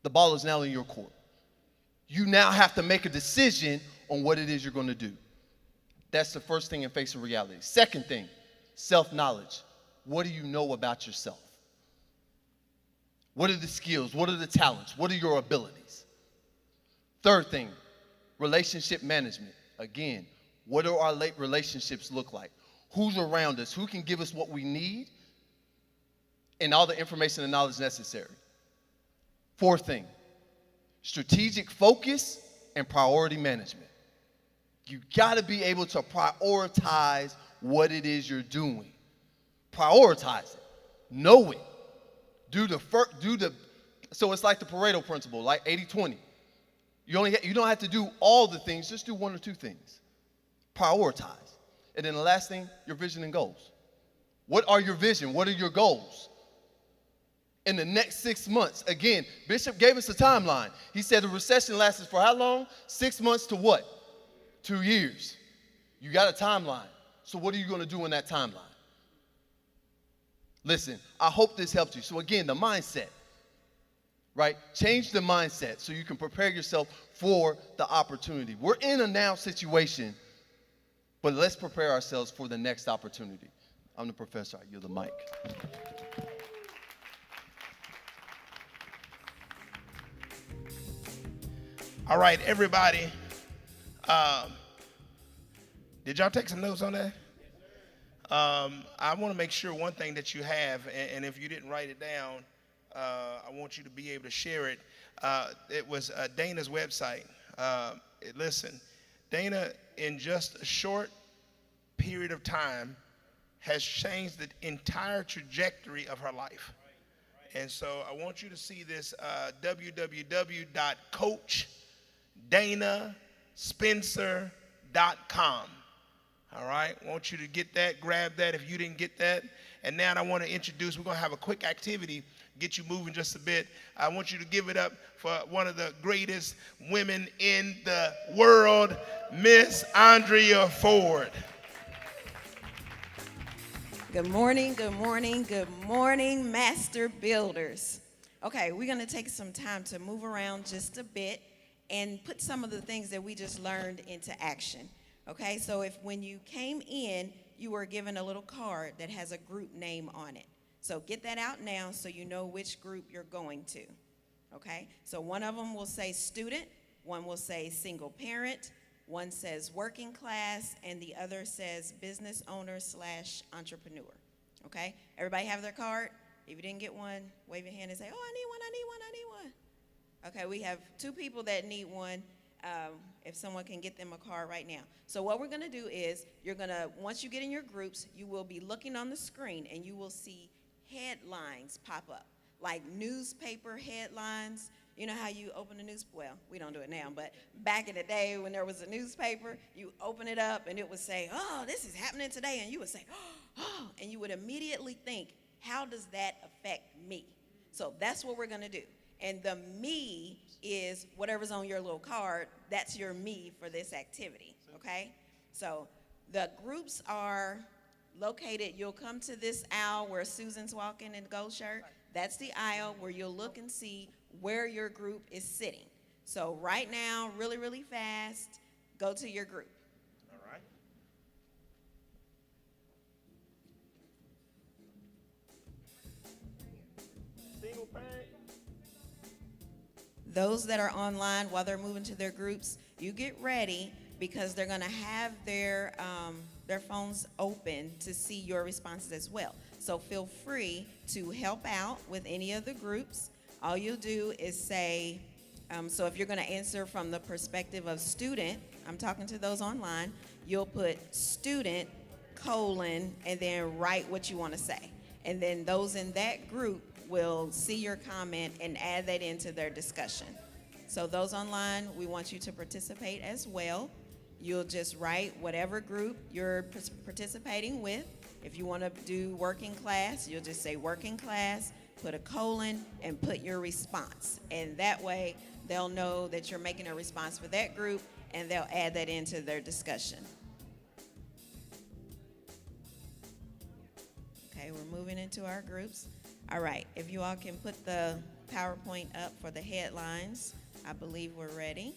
The ball is now in your court. You now have to make a decision on what it is you're going to do. That's the first thing in facing reality. Second thing, self-knowledge. What do you know about yourself? What are the skills? What are the talents? What are your abilities? Third thing, relationship management. Again, what do our relationships look like? Who's around us? Who can give us what we need and all the information and knowledge necessary? Fourth thing, strategic focus and priority management. You got to be able to prioritize what it is you're doing. Prioritize it. Know it. So it's like the Pareto principle, like 80-20. You don't have to do all the things, just do 1 or 2 things. Prioritize. And then the last thing, your vision and goals. What are your vision? What are your goals? In the next 6 months, again, Bishop gave us a timeline. He said the recession lasts for how long? 6 months to what? 2 years. You got a timeline. So what are you going to do in that timeline? Listen, I hope this helped you. So again, the mindset, right? Change the mindset so you can prepare yourself for the opportunity. We're in a now situation, but let's prepare ourselves for the next opportunity. I'm the professor. I yield the mic. All right, everybody. Did y'all take some notes on that? I want to make sure one thing that you have, and if you didn't write it down, I want you to be able to share it. It was Dana's website. Listen, Dana, in just a short period of time, has changed the entire trajectory of her life. And so I want you to see this www.coachdanaSpencer.com. All right, I want you to get that, grab that if you didn't get that. And now I want to introduce, we're going to have a quick activity, get you moving just a bit. I want you to give it up for one of the greatest women in the world, Miss Andrea Ford. Good morning, good morning, good morning, master builders. Okay, we're going to take some time to move around just a bit and put some of the things that we just learned into action. Okay, so if when you came in, you were given a little card that has a group name on it. So get that out now so you know which group you're going to. Okay, so one of them will say student, one will say single parent, one says working class, and the other says business owner / entrepreneur. Okay, everybody have their card? If you didn't get one, wave your hand and say, oh, I need one, I need one, I need one. Okay, we have 2 people that need one. If someone can get them a card right now. So what we're going to do is once you get in your groups, you will be looking on the screen and you will see headlines pop up, like newspaper headlines. You know how you open a well, we don't do it now, but back in the day when there was a newspaper, you open it up and it would say, oh, this is happening today. And you would say, oh, and you would immediately think, how does that affect me? So that's what we're going to do. And the me is whatever's on your little card. That's your me for this activity, okay? So the groups are located. You'll come to this aisle where Susan's walking in the gold shirt. That's the aisle where you'll look and see where your group is sitting. So right now, really, really fast, go to your group. All right. Single parent. Those that are online, while they're moving to their groups, you get ready because they're going to have their phones open to see your responses as well. So feel free to help out with any of the groups. All you'll do is say, so if you're going to answer from the perspective of student, I'm talking to those online, you'll put student, : and then write what you want to say. And then those in that group will see your comment and add that into their discussion. So those online, we want you to participate as well. You'll just write whatever group you're participating with. If you want to do working class, you'll just say working class, put a : and put your response. And that way, they'll know that you're making a response for that group, and they'll add that into their discussion. Okay, we're moving into our groups. All right, if you all can put the PowerPoint up for the headlines, I believe we're ready.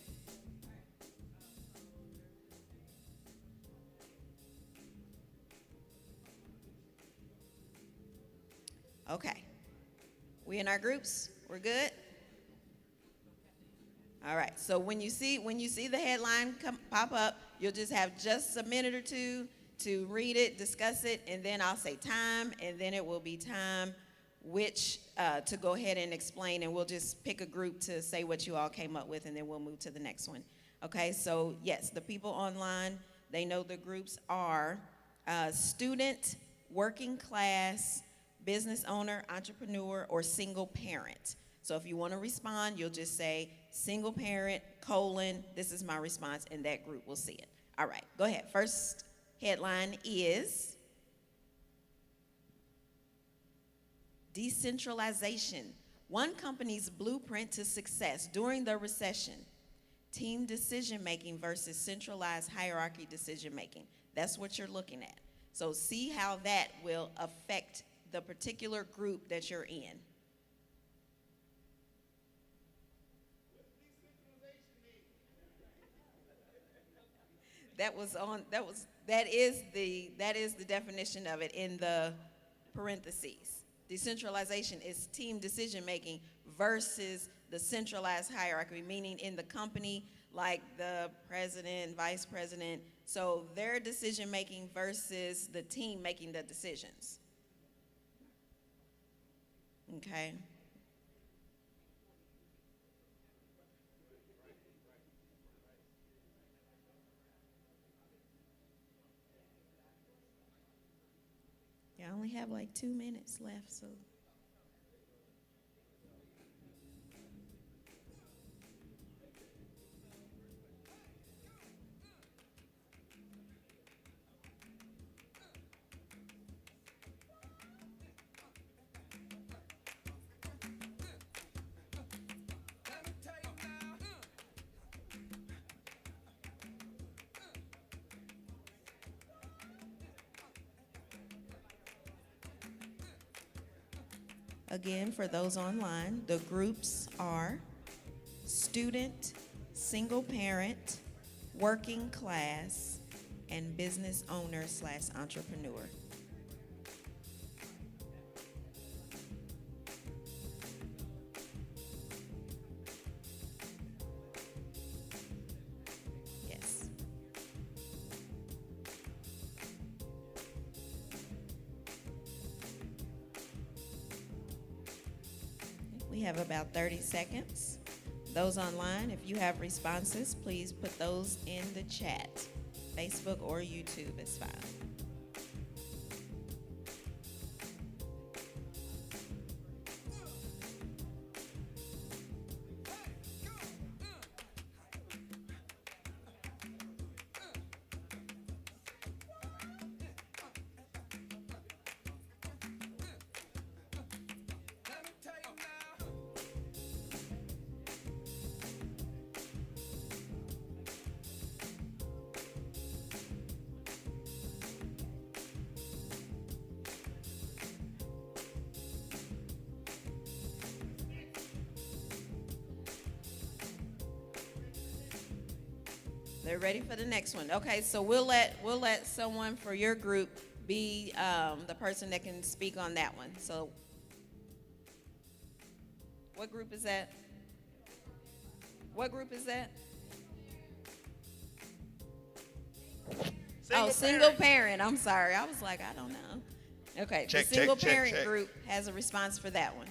Okay, we in our groups? We're good? All right, so when you see the headline pop up, you'll just have just a minute or two to read it, discuss it, and then I'll say time, and then it will be time which to go ahead and explain, and we'll just pick a group to say what you all came up with, and then we'll move to the next one. Okay, so yes, the people online, they know the groups are student, working class, business owner, entrepreneur, or single parent. So if you want to respond, you'll just say single parent, this is my response, and that group will see it. All right, go ahead. First headline is decentralization, one company's blueprint to success during the recession. Team decision-making versus centralized hierarchy decision-making. That's what you're looking at. So see how that will affect the particular group that you're in. That is the definition of it in the parentheses. Decentralization is team decision making versus the centralized hierarchy, meaning in the company, like the president, vice president. So their decision making versus the team making the decisions. Okay. I only have like 2 minutes left, so. Again, for those online, the groups are student, single parent, working class, and business owner/entrepreneur. Yes. We have about 30 seconds. Those online, if you have responses, please put those in the chat. Facebook or YouTube is fine. They're ready for the next one. Okay, so we'll let someone for your group be the person that can speak on that one. So, what group is that? What group is that? Single parent. I'm sorry. I was like, I don't know. Okay, the single parent group has a response for that one.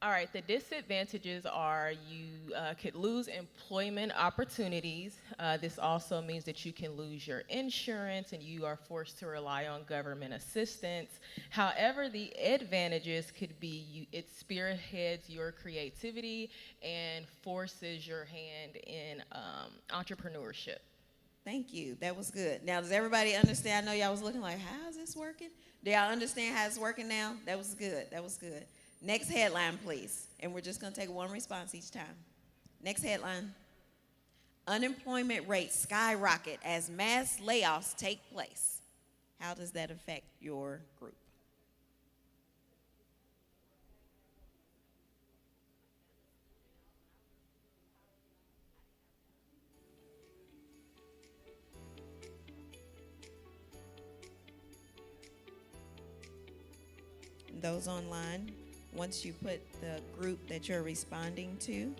All right, the disadvantages are you could lose employment opportunities. This also means that you can lose your insurance and you are forced to rely on government assistance. However, the advantages could be it spearheads your creativity and forces your hand in entrepreneurship. Thank you. That was good. Now, does everybody understand? I know y'all was looking like, how is this working? Do y'all understand how it's working now? That was good. That was good. Next headline, please. And we're just going to take one response each time. Next headline. Unemployment rates skyrocket as mass layoffs take place. How does that affect your group? Those online, once you put the group that you're responding to,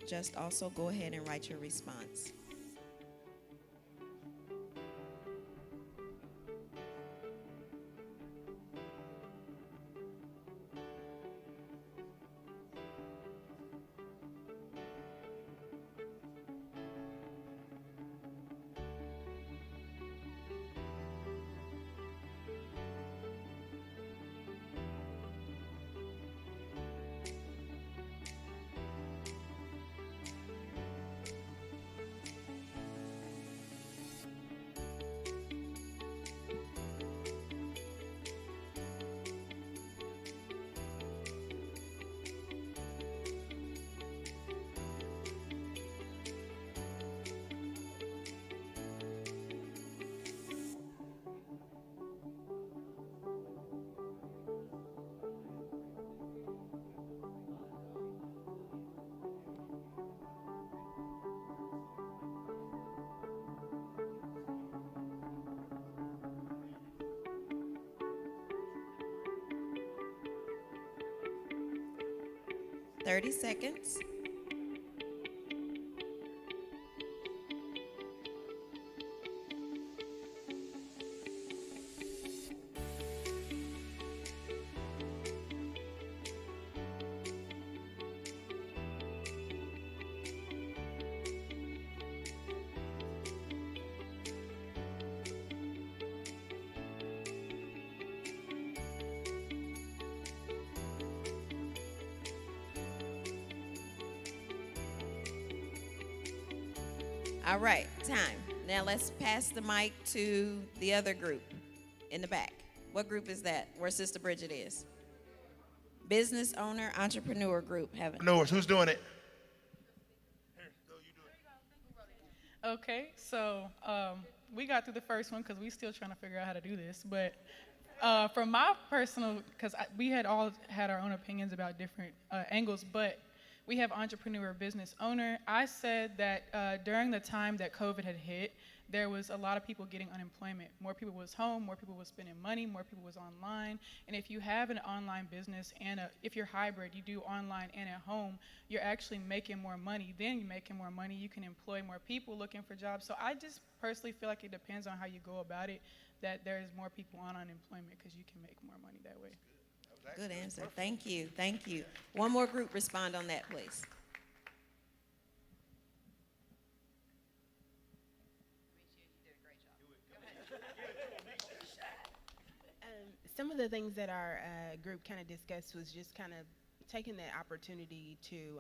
just also go ahead and write your response. Thirty seconds. All right, time. Now let's pass the mic to the other group in the back. What group is that? Where Sister Bridget is? Business owner, entrepreneur group. Entrepreneurs, who's doing it? Here, go, you do it. Okay, so we got through the first one because we still trying to figure out how to do this. But from my personal, because we had all had our own opinions about different angles, but we have entrepreneur, business owner. I said that during the time that COVID had hit, there was a lot of people getting unemployment. More people was home, more people was spending money, more people was online. And if you have an online business and if you're hybrid, you do online and at home, you're actually making more money. Then you're making more money, you can employ more people looking for jobs. So I just personally feel like it depends on how you go about it, that there's more people on unemployment because you can make more money that way. Good answer. Thank you. Thank you. One more group respond on that, please. Some of the things that our group kind of discussed was just kind of taking that opportunity to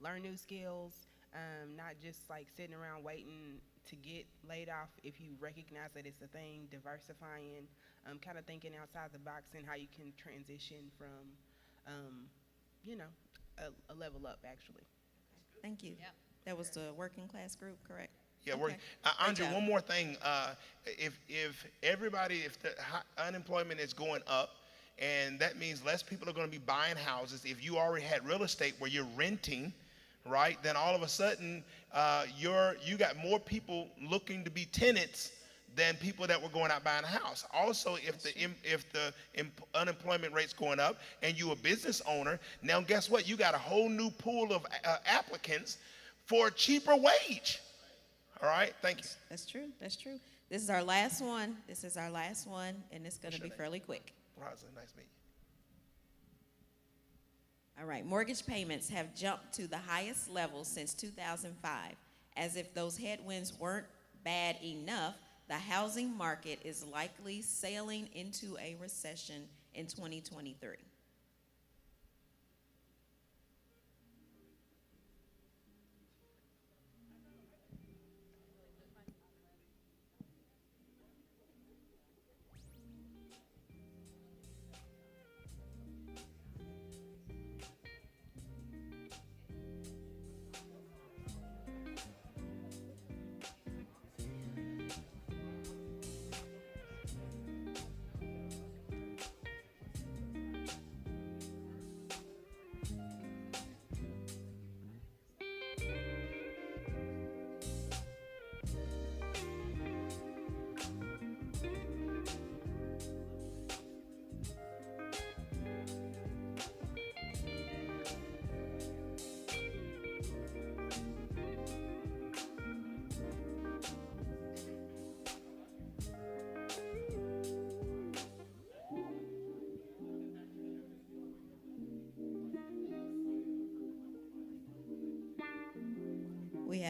learn new skills, not just like sitting around waiting to get laid off if you recognize that it's a thing, diversifying, kind of thinking outside the box and how you can transition from, a level up actually. Thank you. Yep. That was the working class group, correct? Yeah, okay. Andre, one more thing. If the unemployment is going up, and that means less people are going to be buying houses. If you already had real estate where you're renting, right, then all of a sudden you got more people looking to be tenants than people that were going out buying a house. Also, if the unemployment rate's going up and you're a business owner, now guess what? You got a whole new pool of applicants for a cheaper wage. All right, thank you. That's true. That's true. This is our last one. And it's going to be fairly quick. Rosa, nice to meet you. All right, mortgage payments have jumped to the highest level since 2005. As if those headwinds weren't bad enough, the housing market is likely sailing into a recession in 2023.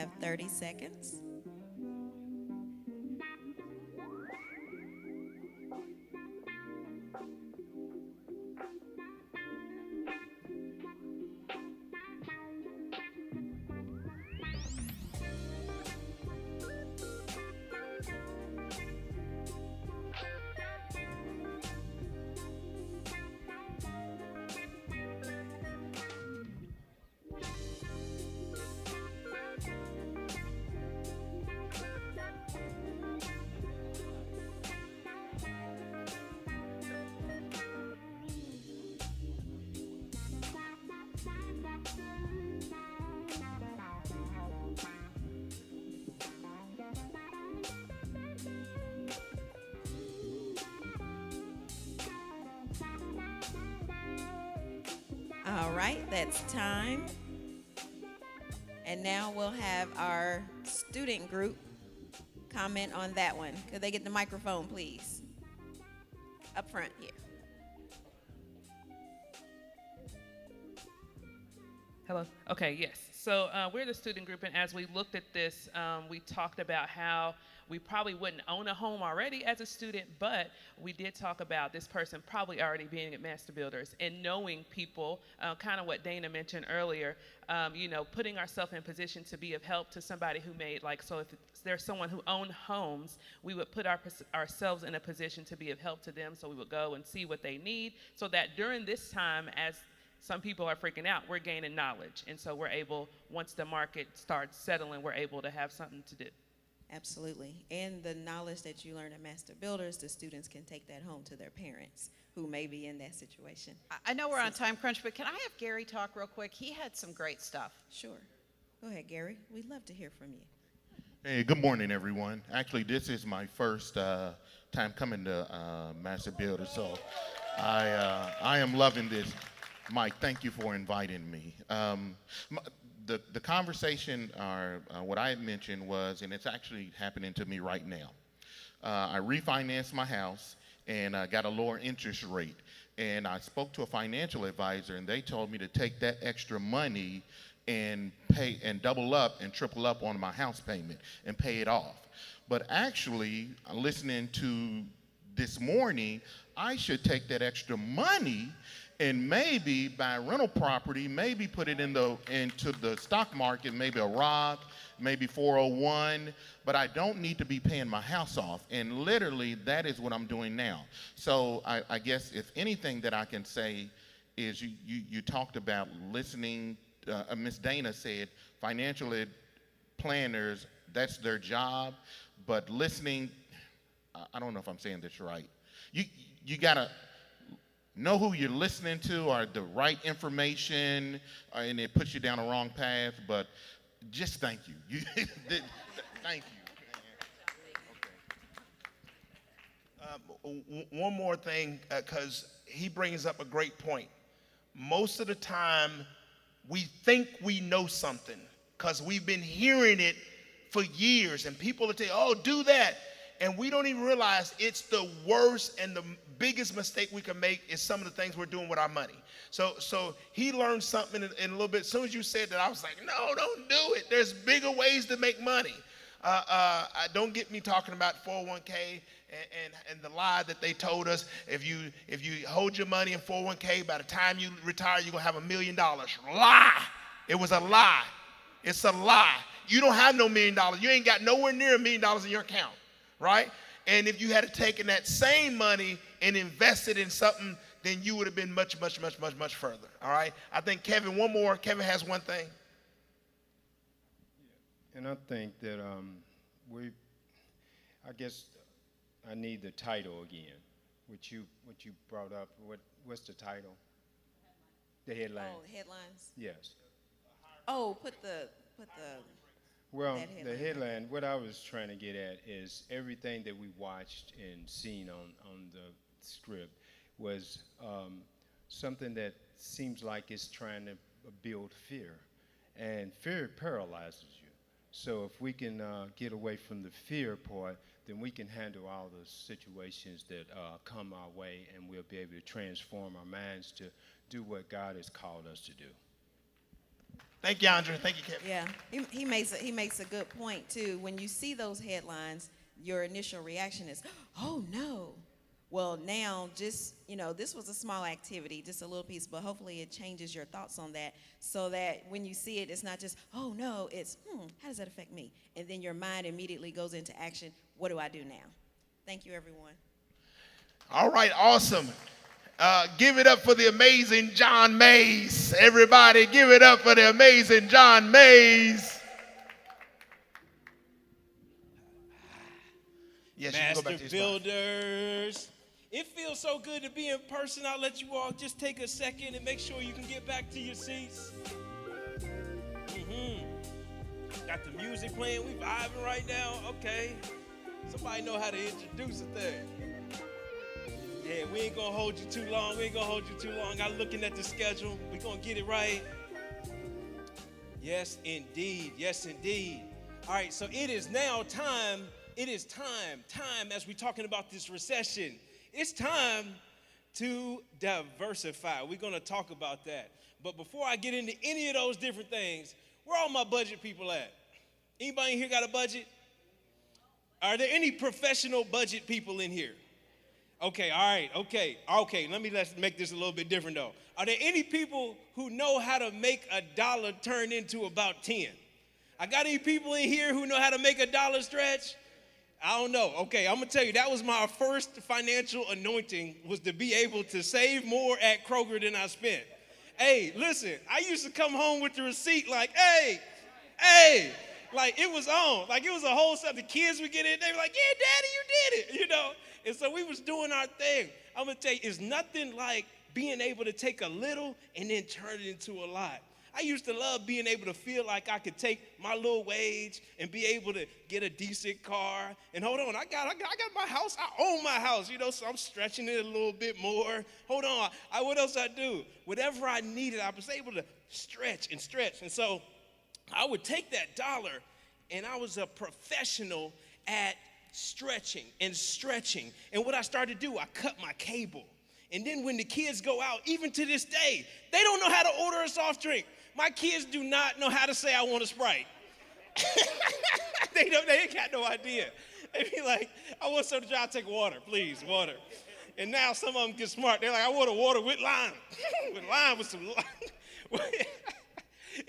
have 30 seconds. All right, that's time. And now we'll have our student group comment on that one. Could they get the microphone, please? Up front here. Hello. Okay, yes. So we're the student group, and as we looked at this, we talked about how we probably wouldn't own a home already as a student, but we did talk about this person probably already being at Master Builders and knowing people, kind of what Dana mentioned earlier, you know, putting ourselves in position to be of help to somebody who made, like, so if there's someone who owned homes, we would put ourselves in a position to be of help to them, so we would go and see what they need, so that during this time, as some people are freaking out, we're gaining knowledge. And so we're able, once the market starts settling, we're able to have something to do. Absolutely. And the knowledge that you learn at Master Builders, the students can take that home to their parents who may be in that situation. I know we're on a time crunch, but can I have Gary talk real quick? He had some great stuff. Sure. Go ahead, Gary. We'd love to hear from you. Hey, good morning, everyone. Actually, this is my first time coming to Master Builder, so I am loving this. Mike, thank you for inviting me. The conversation, or what I had mentioned was, and it's actually happening to me right now. I refinanced my house and got a lower interest rate. And I spoke to a financial advisor, and they told me to take that extra money and pay and double up and triple up on my house payment and pay it off. But actually, listening to this morning, I should take that extra money and maybe buy rental property, maybe put it into the stock market, maybe a Roth, maybe 401, but I don't need to be paying my house off. And literally, that is what I'm doing now. So I guess if anything that I can say is you talked about listening. Ms. Dana said financial planners, that's their job, but listening, I don't know if I'm saying this right. You gotta know who you're listening to or the right information, and it puts you down the wrong path, but just thank you. Thank you. One more thing, because he brings up a great point. Most of the time, we think we know something because we've been hearing it for years, and people will tell you, oh, do that. And we don't even realize it's the worst and the biggest mistake we can make is some of the things we're doing with our money. So he learned something in a little bit. As soon as you said that, I was like, no, don't do it. There's bigger ways to make money. Don't get me talking about 401k and the lie that they told us. If you hold your money in 401k, by the time you retire, you're going to have $1 million. Lie. It was a lie. It's a lie. You don't have no $1 million. You ain't got nowhere near $1 million in your account, right? And if you had taken that same money and invested in something, then you would have been much, much, much, much, much further, all right? I think Kevin, one more. Kevin has one thing. And I think that I guess I need the title again, what you brought up. What's the title? The headline. Oh, the headlines. Yes. Oh, put the. Well, that headline. the headline. What I was trying to get at is everything that we watched and seen on the script was something that seems like it's trying to build fear, and fear paralyzes you. So if we can get away from the fear part, then we can handle all the situations that come our way, and we'll be able to transform our minds to do what God has called us to do. Thank you, Andre. Thank you, Kevin. Yeah, he makes a good point too. When you see those headlines, your initial reaction is, "Oh no." Well, now just, this was a small activity, just a little piece, but hopefully it changes your thoughts on that so that when you see it, it's not just, "Oh no," it's, how does that affect me? And then your mind immediately goes into action. What do I do now? Thank you, everyone. All right, awesome. Give it up for the amazing John Mays. Everybody, give it up for the amazing John Mays. Yes, you can go back Master to your spot. Builders. It feels so good to be in person. I'll let you all just take a second and make sure you can get back to your seats. Got the music playing. We vibing right now. Okay. Somebody know how to introduce a thing. Yeah, we ain't gonna hold you too long. I'm looking at the schedule. We're gonna get it right. Yes, indeed. All right, so it is now time. It is time as we're talking about this recession. It's time to diversify. We're gonna talk about that. But before I get into any of those different things, where all my budget people at? Anybody in here got a budget? Are there any professional budget people in here? Okay, all right, okay. Let's make this a little bit different though. Are there any people who know how to make $1 turn into about 10? I got any people in here who know how to make $1 stretch? I don't know. Okay, I'm gonna tell you, that was my first financial anointing, was to be able to save more at Kroger than I spent. Hey, listen, I used to come home with the receipt like, hey, like it was on. Like it was a whole set. The kids would get in, they were like, yeah, Daddy, you did it, And so we was doing our thing. I'm gonna tell you, it's nothing like being able to take a little and then turn it into a lot. I used to love being able to feel like I could take my little wage and be able to get a decent car. And hold on, I got my house. I own my house, so I'm stretching it a little bit more. Hold on, what else I do? Whatever I needed, I was able to stretch. And so I would take that $1, and I was a professional at stretching. And what I started to do, I cut my cable. And then when the kids go out, even to this day, they don't know how to order a soft drink. My kids do not know how to say, I want a Sprite. They ain't got no idea. They be like, I want some to try to take water, please, water. And now some of them get smart. They're like, I want a water with lime. with some lime.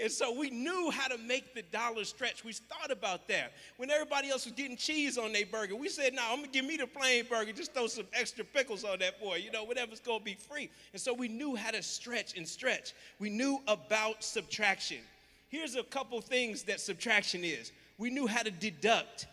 And so we knew how to make the $1 stretch. We thought about that. When everybody else was getting cheese on their burger, we said, I'm going to give me the plain burger. Just throw some extra pickles on that boy. Whatever's going to be free. And so we knew how to stretch. We knew about subtraction. Here's a couple things that subtraction is. We knew how to deduct.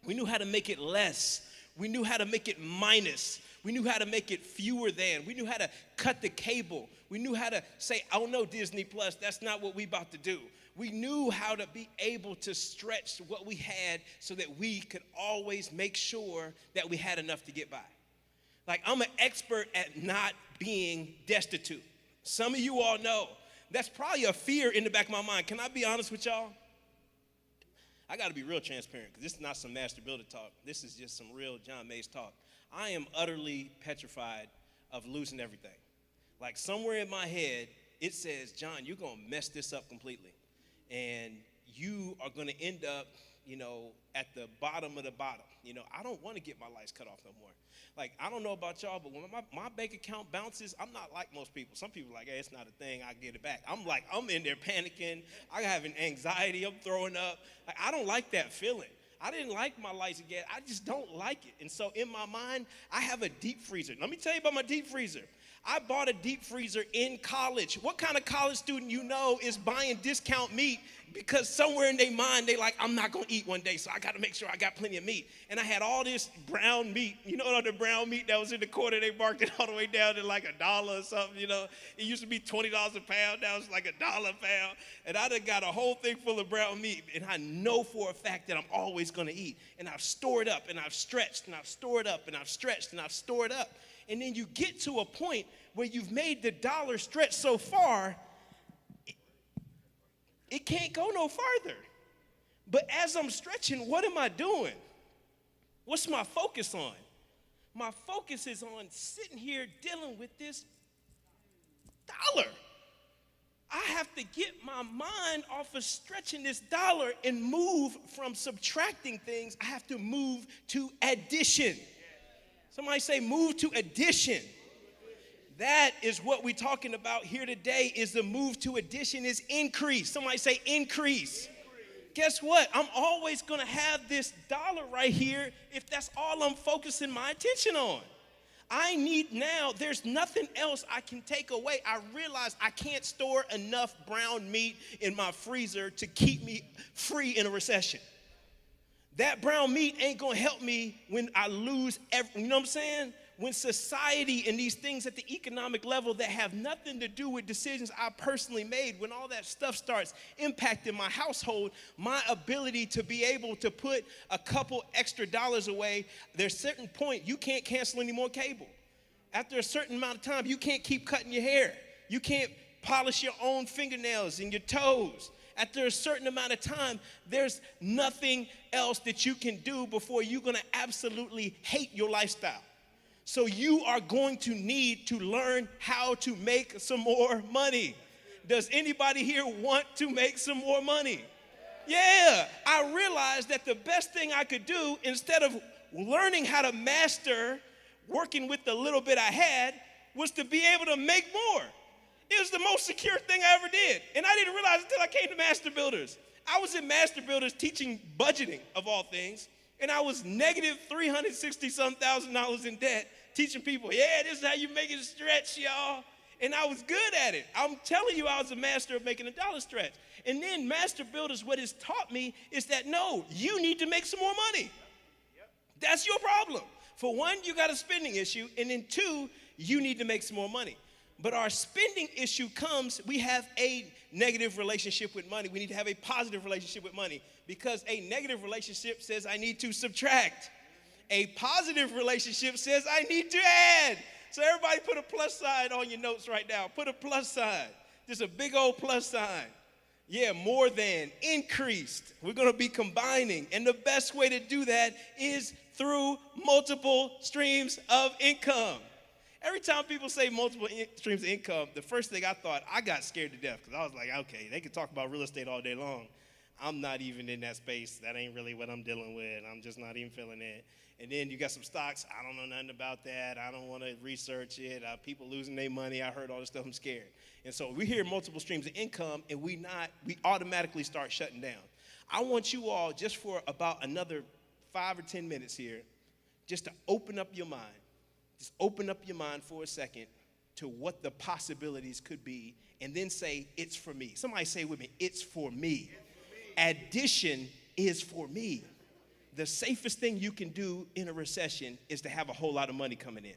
We knew how to make it less. We knew how to make it minus. We knew how to make it fewer than. We knew how to cut the cable. We knew how to say, oh no, Disney Plus, that's not what we about to do. We knew how to be able to stretch what we had so that we could always make sure that we had enough to get by. Like, I'm an expert at not being destitute. Some of you all know. That's probably a fear in the back of my mind. Can I be honest with y'all? I got to be real transparent, because this is not some master builder talk. This is just some real John Mays talk. I am utterly petrified of losing everything. Like, somewhere in my head, it says, John, you're going to mess this up completely. And you are going to end up, at the bottom of the bottom. I don't want to get my lights cut off no more. Like, I don't know about y'all, but when my bank account bounces, I'm not like most people. Some people are like, hey, it's not a thing, I get it back. I'm in there panicking. I have an anxiety. I'm throwing up. Like, I don't like that feeling. I didn't like my lights again. I just don't like it. And so in my mind, I have a deep freezer. Let me tell you about my deep freezer. I bought a deep freezer in college. What kind of college student is buying discount meat because somewhere in their mind, they like, I'm not going to eat one day, so I got to make sure I got plenty of meat. And I had all this brown meat. The brown meat that was in the corner, they marked it all the way down to like $1 or something, It used to be $20 a pound. Now it's like $1 a pound. And I done got a whole thing full of brown meat. And I know for a fact that I'm always going to eat. And I've stored up, and I've stretched, and I've stored up, and I've stretched, and I've stored up. And then you get to a point where you've made the $1 stretch so far, it can't go no farther. But as I'm stretching, what am I doing? What's my focus on? My focus is on sitting here dealing with this $1. I have to get my mind off of stretching this dollar and move from subtracting things. I have to move to addition. Somebody say, move to addition. That is what we're talking about here today, is the move to addition is increase. Somebody say increase. Guess what? I'm always going to have this dollar right here if that's all I'm focusing my attention on. I need now, there's nothing else I can take away. I realize I can't store enough brown meat in my freezer to keep me free in a recession. That brown meat ain't going to help me when I lose you know what I'm saying? When society and these things at the economic level that have nothing to do with decisions I personally made, when all that stuff starts impacting my household, my ability to be able to put a couple extra dollars away, there's a certain point you can't cancel any more cable. After a certain amount of time, you can't keep cutting your hair. You can't polish your own fingernails and your toes. After a certain amount of time, there's nothing else that you can do before you're going to absolutely hate your lifestyle. So you are going to need to learn how to make some more money. Does anybody here want to make some more money? Yeah, I realized that the best thing I could do, instead of learning how to master working with the little bit I had, was to be able to make more. It was the most secure thing I ever did. And I didn't realize until I came to Master Builders. I was in Master Builders teaching budgeting, of all things, and I was negative $360,000 in debt, teaching people, yeah, this is how you make it stretch, y'all. And I was good at it. I'm telling you, I was a master of making a dollar stretch. And then Master Builders, what it's taught me is that, no, you need to make some more money. That's your problem. For one, you got a spending issue. And then two, you need to make some more money. But our spending issue comes, we have a negative relationship with money. We need to have a positive relationship with money, because a negative relationship says I need to subtract. A positive relationship says I need to add. So everybody put a plus sign on your notes right now. Put a plus sign. Just a big old plus sign. Yeah, more than, increased. We're going to be combining. And the best way to do that is through multiple streams of income. Every time people say multiple streams of income, the first thing I thought, I got scared to death, because I was like, okay, they can talk about real estate all day long. I'm not even in that space. That ain't really what I'm dealing with. I'm just not even feeling it. And then you got some stocks. I don't know nothing about that. I don't want to research it. People losing their money. I heard all this stuff. I'm scared. And so we hear multiple streams of income, and we automatically start shutting down. I want you all, just for about another 5 or 10 minutes here, just to open up your mind. Just open up your mind for a second to what the possibilities could be, and then say, it's for me. Somebody say with me, it's for me. Addition is for me. The safest thing you can do in a recession is to have a whole lot of money coming in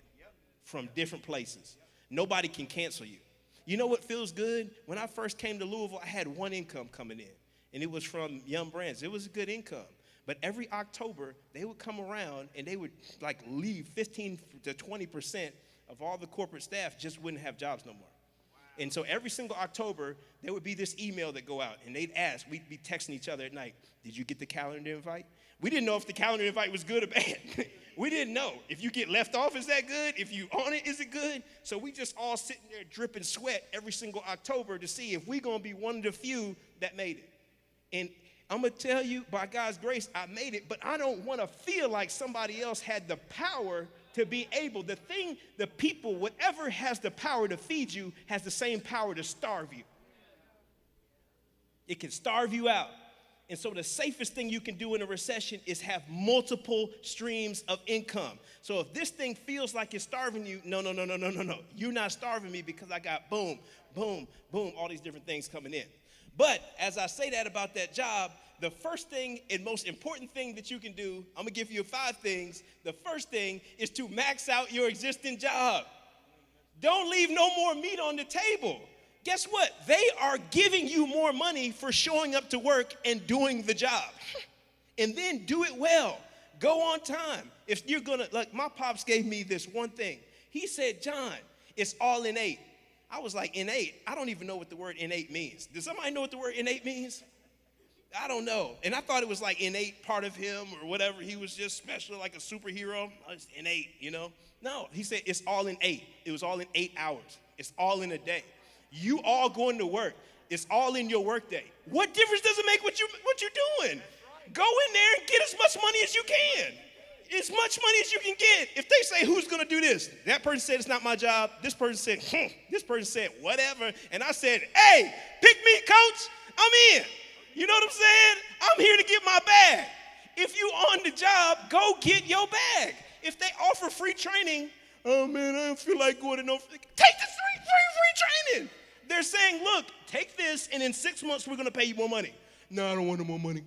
from different places. Nobody can cancel you. You know what feels good? When I first came to Louisville, I had one income coming in, and it was from Young Brands. It was a good income. But every October, they would come around and they would like leave 15 to 20% of all the corporate staff just wouldn't have jobs no more. And so every single October, there would be this email that go out, and they'd ask, we'd be texting each other at night, did you get the calendar invite? We didn't know if the calendar invite was good or bad. We didn't know. If you get left off, is that good? If you on it, is it good? So we just all sitting there dripping sweat every single October to see if we're going to be one of the few that made it. And I'm going to tell you, by God's grace, I made it, but I don't want to feel like somebody else had the power to be able. The people, whatever has the power to feed you, has the same power to starve you. It can starve you out. And so the safest thing you can do in a recession is have multiple streams of income. So if this thing feels like it's starving you, no. You're not starving me, because I got boom, boom, boom, all these different things coming in. But as I say that about that job, the first thing and most important thing that you can do, I'm going to give you 5 things. The first thing is to max out your existing job. Don't leave no more meat on the table. Guess what? They are giving you more money for showing up to work and doing the job. And then do it well. Go on time. If you're going to, like my pops gave me this one thing. He said, John, it's all innate. I was like, innate? I don't even know what the word innate means. Does somebody know what the word innate means? I don't know. And I thought it was like innate part of him or whatever. He was just special, like a superhero. It's innate, you know? No, he said it's all in 8. It was all in 8 hours. It's all in a day. You all going to work. It's all in your work day. What difference does it make what you're doing? Go in there and get as much money as you can. As much money as you can get. If they say, who's going to do this? That person said, it's not my job. This person said, This person said, whatever. And I said, hey, pick me, coach. I'm in. You know what I'm saying? I'm here to get my bag. If you on the job, go get your bag. If they offer free training, oh, man, I don't feel like going to no free. Take the free training. They're saying, look, take this, and in 6 months, we're going to pay you more money. No, I don't want no more money.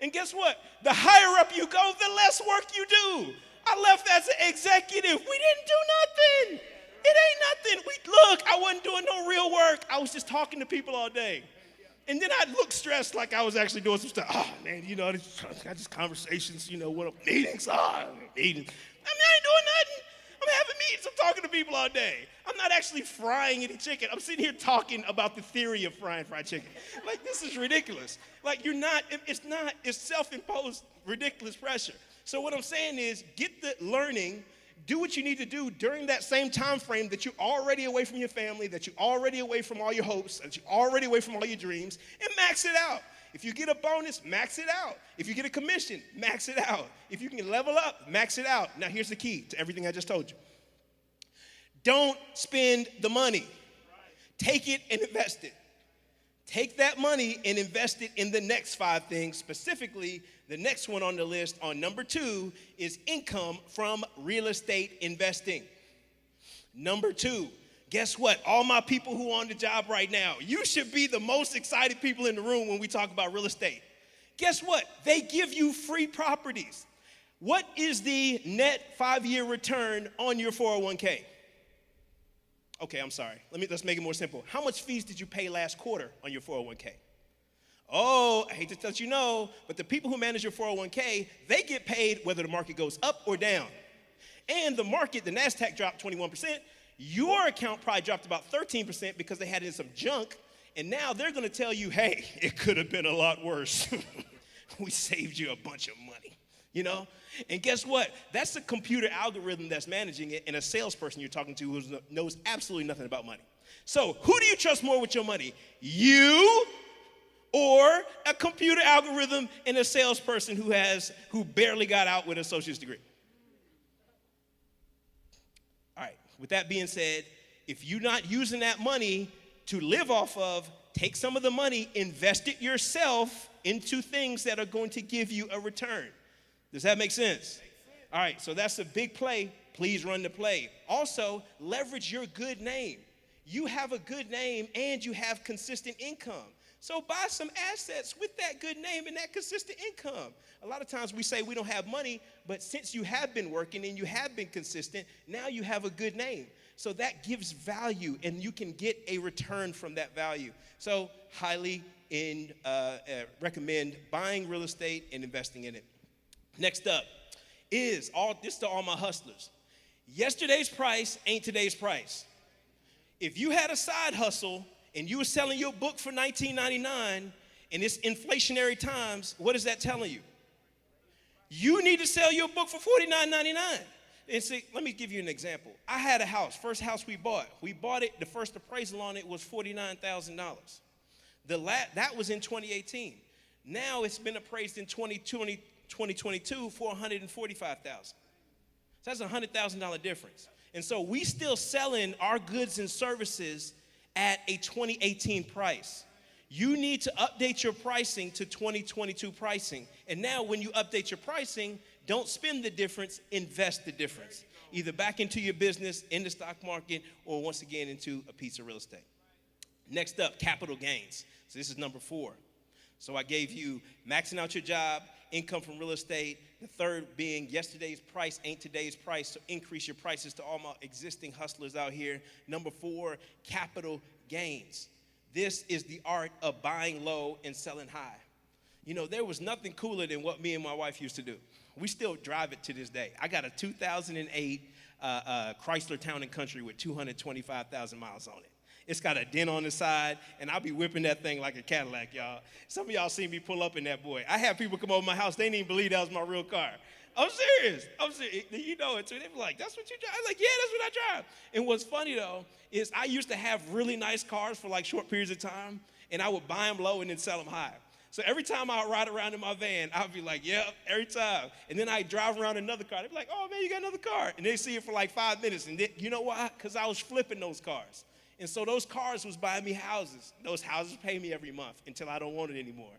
And guess what? The higher up you go, the less work you do. I left as an executive. We didn't do nothing. It ain't nothing. Look, I wasn't doing no real work. I was just talking to people all day. And then I'd look stressed like I was actually doing some stuff. Oh, man, I got just conversations, meetings. Meetings. I ain't doing nothing. I'm having meetings. I'm talking to people all day. I'm not actually frying any chicken. I'm sitting here talking about the theory of frying fried chicken. Like, this is ridiculous. Like, it's self-imposed ridiculous pressure. So what I'm saying is, get the learning, do what you need to do during that same time frame that you're already away from your family, that you're already away from all your hopes, that you're already away from all your dreams, and max it out. If you get a bonus, max it out. If you get a commission, max it out. If you can level up, max it out. Now, here's the key to everything I just told you. Don't spend the money. Take it and invest it. Take that money and invest it in the next 5 things. Specifically, the next one on the list, on number 2, is income from real estate investing. Number 2. Guess what? All my people who are on the job right now, you should be the most excited people in the room when we talk about real estate. Guess what? They give you free properties. What is the net 5-year return on your 401k? Okay, I'm sorry. Let's make it more simple. How much fees did you pay last quarter on your 401k? Oh, I hate to let you know, but the people who manage your 401k, they get paid whether the market goes up or down. And the market, the NASDAQ dropped 21%. Your account probably dropped about 13% because they had in some junk, and now they're going to tell you, hey, it could have been a lot worse. We saved you a bunch of money, And guess what? That's a computer algorithm that's managing it, and a salesperson you're talking to who knows absolutely nothing about money. So who do you trust more with your money? You or a computer algorithm and a salesperson who barely got out with an associate's degree? All right, with that being said, if you're not using that money to live off of, take some of the money, invest it yourself into things that are going to give you a return. Does that make sense? All right, so that's a big play. Please run the play. Also, leverage your good name. You have a good name and you have consistent income. So buy some assets with that good name and that consistent income. A lot of times we say we don't have money, but since you have been working and you have been consistent, now you have a good name. So that gives value, and you can get a return from that value. So highly recommend buying real estate and investing in it. Next up is this to all my hustlers. Yesterday's price ain't today's price. If you had a side hustle and you were selling your book for $19.99 and it's inflationary times, what is that telling you? You need to sell your book for $49.99. And see, let me give you an example. I had a house, first house we bought. We bought it, the first appraisal on it was $49,000. That was in 2018. Now it's been appraised in 2022 for $145,000. So that's a $100,000 difference. And so we still selling our goods and services at a 2018 price. You need to update your pricing to 2022 pricing. And now when you update your pricing, don't spend the difference, invest the difference. Either back into your business, in the stock market, or once again into a piece of real estate. Next up, capital gains. So this is number 4. So I gave you maxing out your job, income from real estate. The third being yesterday's price ain't today's price, so increase your prices to all my existing hustlers out here. Number 4, capital gains. This is the art of buying low and selling high. There was nothing cooler than what me and my wife used to do. We still drive it to this day. I got a 2008 Chrysler Town & Country with 225,000 miles on it. It's got a dent on the side, and I'll be whipping that thing like a Cadillac, y'all. Some of y'all seen me pull up in that boy. I have people come over my house. They didn't even believe that was my real car. I'm serious. I'm serious. You know it too. They be like, that's what you drive? I'm like, yeah, that's what I drive. And what's funny though, is I used to have really nice cars for like short periods of time, and I would buy them low and then sell them high. So every time I ride around in my van, I'd be like, yep, every time. And then I drive around another car. They'd be like, oh man, you got another car. And they see it for like 5 minutes. And then, you know why? Because I was flipping those cars. And so those cars was buying me houses. Those houses pay me every month until I don't want it anymore.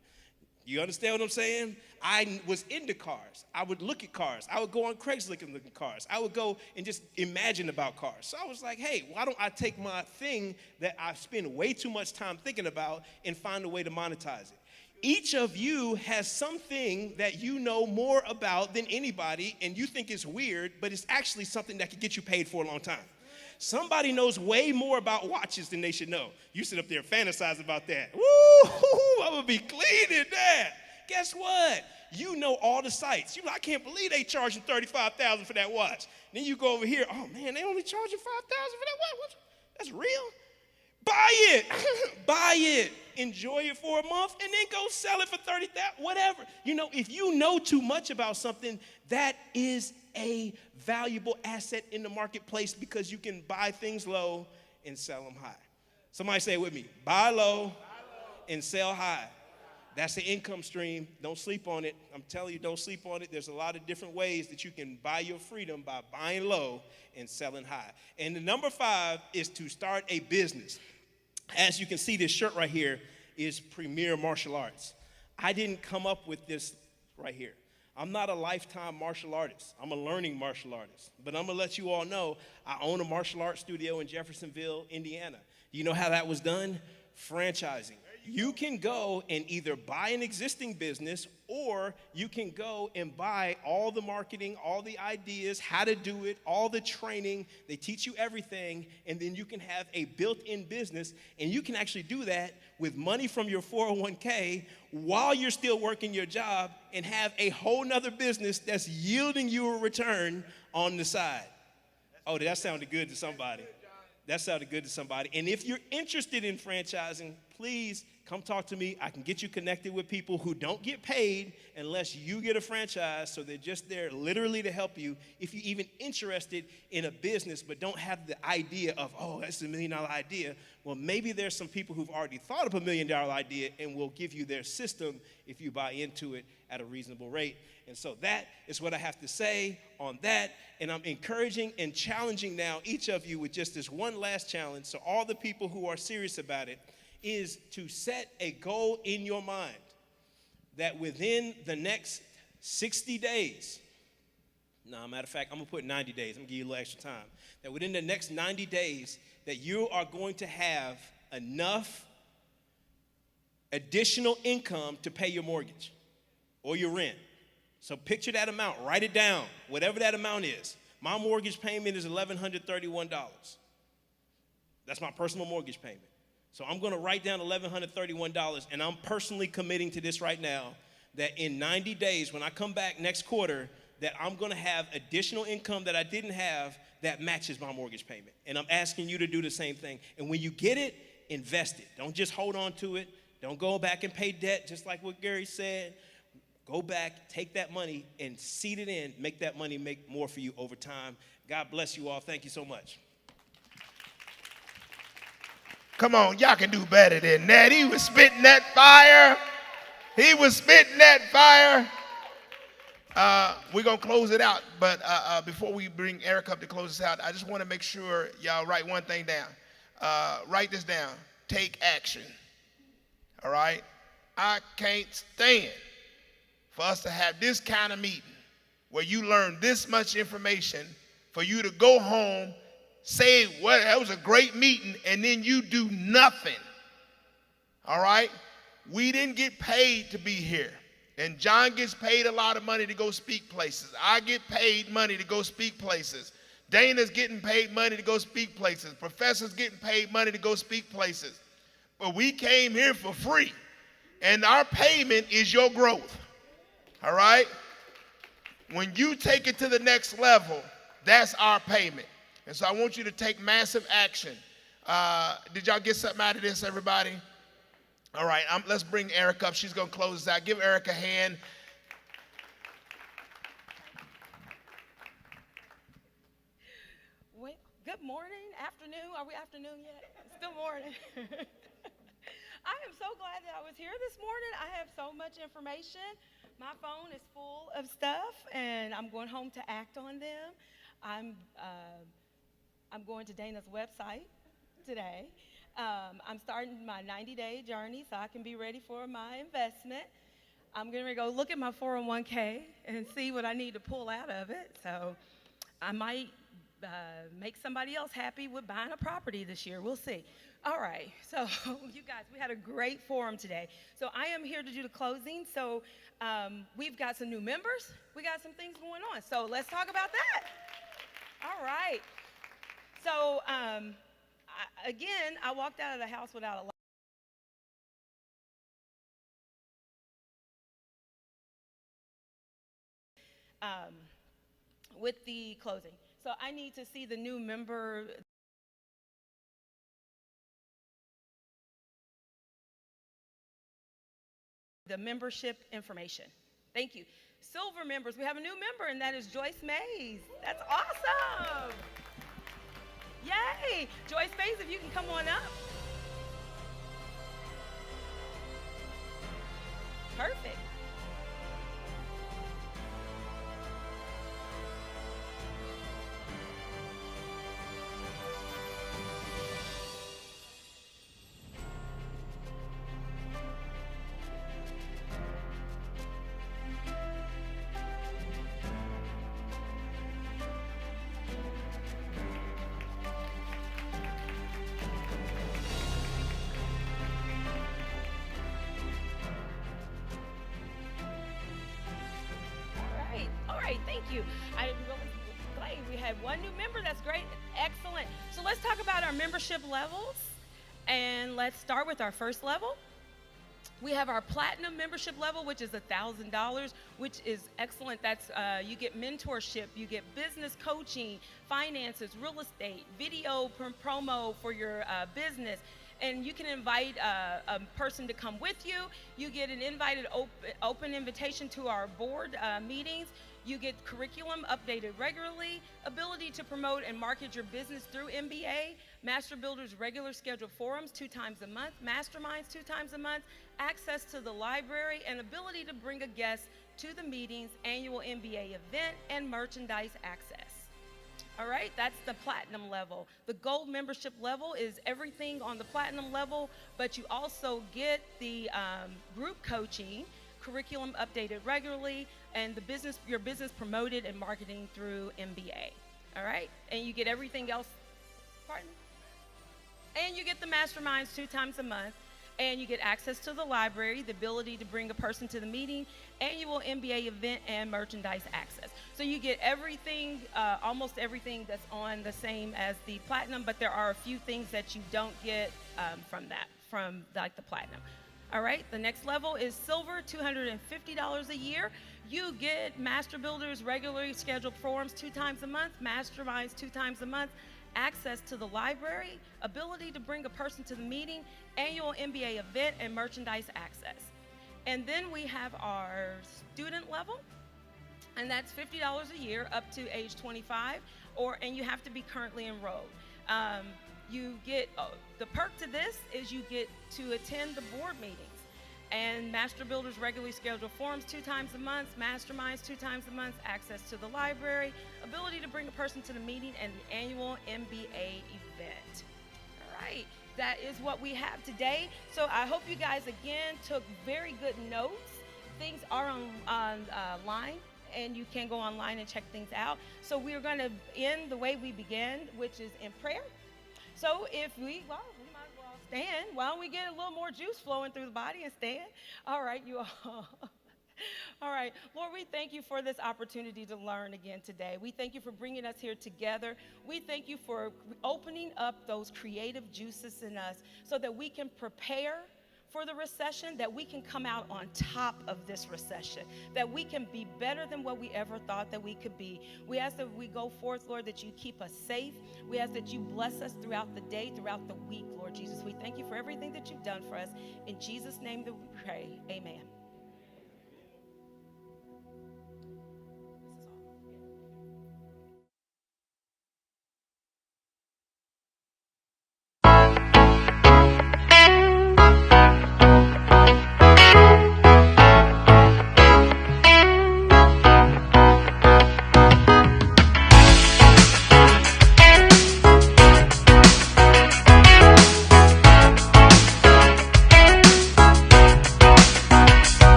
You understand what I'm saying? I was into cars. I would look at cars. I would go on Craigslist and look at cars. I would go and just imagine about cars. So I was like, hey, why don't I take my thing that I spend way too much time thinking about and find a way to monetize it? Each of you has something that you know more about than anybody, and you think it's weird, but it's actually something that could get you paid for a long time. Somebody knows way more about watches than they should know. You sit up there and fantasize about that. Woo, I'm gonna be cleaning that. Guess what? You know all the sites. You're like, I can't believe they charging $35,000 for that watch. Then you go over here, oh man, they only charging $5,000 for that watch? That's real? Buy it. Buy it. Enjoy it for a month and then go sell it for $30,000, whatever. You know, if you know too much about something, that is a valuable asset in the marketplace because you can buy things low and sell them high. Somebody say it with me. Buy low and sell high. That's an income stream. Don't sleep on it. I'm telling you, don't sleep on it. There's a lot of different ways that you can buy your freedom by buying low and selling high. And the number 5 is to start a business. As you can see, this shirt right here is Premier Martial Arts. I didn't come up with this right here. I'm not a lifetime martial artist. I'm a learning martial artist. But I'm going to let you all know I own a martial arts studio in Jeffersonville, Indiana. Do you know how that was done? Franchising. You can go and either buy an existing business or you can go and buy all the marketing, all the ideas, how to do it, all the training. They teach you everything, and then you can have a built-in business, and you can actually do that with money from your 401k while you're still working your job and have a whole nother business that's yielding you a return on the side. Oh, that sounded good to somebody. That sounded good to somebody. And if you're interested in franchising, please come talk to me. I can get you connected with people who don't get paid unless you get a franchise, so they're just there literally to help you. If you're even interested in a business but don't have the idea of, oh, that's $1 million idea, well, maybe there's some people who've already thought of $1 million idea and will give you their system if you buy into it at a reasonable rate. And so that is what I have to say on that. And I'm encouraging and challenging now each of you with just this one last challenge. So all the people who are serious about it is to set a goal in your mind that within the next 60 days, matter of fact, I'm going to put 90 days. I'm going to give you a little extra time. That within the next 90 days that you are going to have enough additional income to pay your mortgage or your rent. So picture that amount, write it down, whatever that amount is. My mortgage payment is $1,131. That's my personal mortgage payment. So I'm going to write down $1,131, and I'm personally committing to this right now, that in 90 days, when I come back next quarter, that I'm going to have additional income that I didn't have that matches my mortgage payment. And I'm asking you to do the same thing. And when you get it, invest it. Don't just hold on to it. Don't go back and pay debt, just like what Gary said. Go back, take that money, and seed it in. Make that money make more for you over time. God bless you all. Thank you so much. Come on, y'all can do better than that. He was spitting that fire. He was spitting that fire. We're going to close it out. But before we bring Eric up to close us out, I just want to make sure y'all write one thing down. Write this down. Take action. All right? I can't stand for us to have this kind of meeting where you learn this much information, for you to go home, say, well, that was a great meeting, and then you do nothing. All right? We didn't get paid to be here. And John gets paid a lot of money to go speak places. I get paid money to go speak places. Dana's getting paid money to go speak places. Professor's getting paid money to go speak places. But we came here for free. And our payment is your growth. All right? When you take it to the next level, that's our payment. And so I want you to take massive action. Did y'all get something out of this, everybody? All right, let's bring Eric up. She's going to close us out. Give Eric a hand. Good morning, afternoon. Are we afternoon yet? Still morning. I am so glad that I was here this morning. I have so much information. My phone is full of stuff, and I'm going home to act on them. I'm going to Dana's website today. I'm starting my 90-day journey so I can be ready for my investment. I'm going to go look at my 401k and see what I need to pull out of it. So I might make somebody else happy with buying a property this year. We'll see. All right. So you guys, we had a great forum today. So I am here to do the closing. So we've got some new members. We got some things going on. So let's talk about that. All right. So again, I walked out of the house without a with the closing. So I need to see the new member. The membership information. Thank you. Silver members, we have a new member, and that is Joyce Mays. That's awesome. Yay. Joyce Mays, if you can come on up. Perfect. Thank you. I'm really glad we had one new member. That's great. Excellent. So let's talk about our membership levels. And let's start with our first level. We have our platinum membership level, which is $1,000, which is excellent. That's you get mentorship, you get business coaching, finances, real estate, video promo for your business. And you can invite a person to come with you. You get an open invitation to our board meetings. You get curriculum updated regularly, ability to promote and market your business through MBA, Master Builders regular scheduled forums 2 times a month, masterminds 2 times a month, access to the library, and ability to bring a guest to the meetings, annual MBA event, and merchandise access. All right, that's the platinum level. The gold membership level is everything on the platinum level, but you also get the group coaching, curriculum updated regularly, and your business promoted and marketing through MBA. All right, and you get everything else. Pardon? And you get the masterminds 2 times a month, and you get access to the library, the ability to bring a person to the meeting, annual MBA event, and merchandise access. So you get everything, almost everything that's on the same as the platinum, but there are a few things that you don't get from like the platinum. All right, the next level is silver, $250 a year. You get Master Builders regularly scheduled forums 2 times a month, masterminds 2 times a month, access to the library, ability to bring a person to the meeting, annual MBA event, and merchandise access. And then we have our student level, and that's $50 a year up to age 25, and you have to be currently enrolled. You get, the perk to this is you get to attend the board meetings and Master Builders regularly scheduled forums 2 times a month, masterminds 2 times a month, access to the library, ability to bring a person to the meeting, and the annual MBA event. All right, that is what we have today. So I hope you guys again took very good notes. Things are online, and you can go online and check things out. So we are going to end the way we began, which is in prayer. So if we might as well stand. Why don't we get a little more juice flowing through the body and stand? All right, you all. All right, Lord, we thank you for this opportunity to learn again today. We thank you for bringing us here together. We thank you for opening up those creative juices in us so that we can prepare for the recession, that we can come out on top of this recession, that we can be better than what we ever thought that we could be. We ask that we go forth, Lord, that you keep us safe. We ask that you bless us throughout the day, throughout the week, Lord Jesus. We thank you for everything that you've done for us. In Jesus' name that we pray, amen.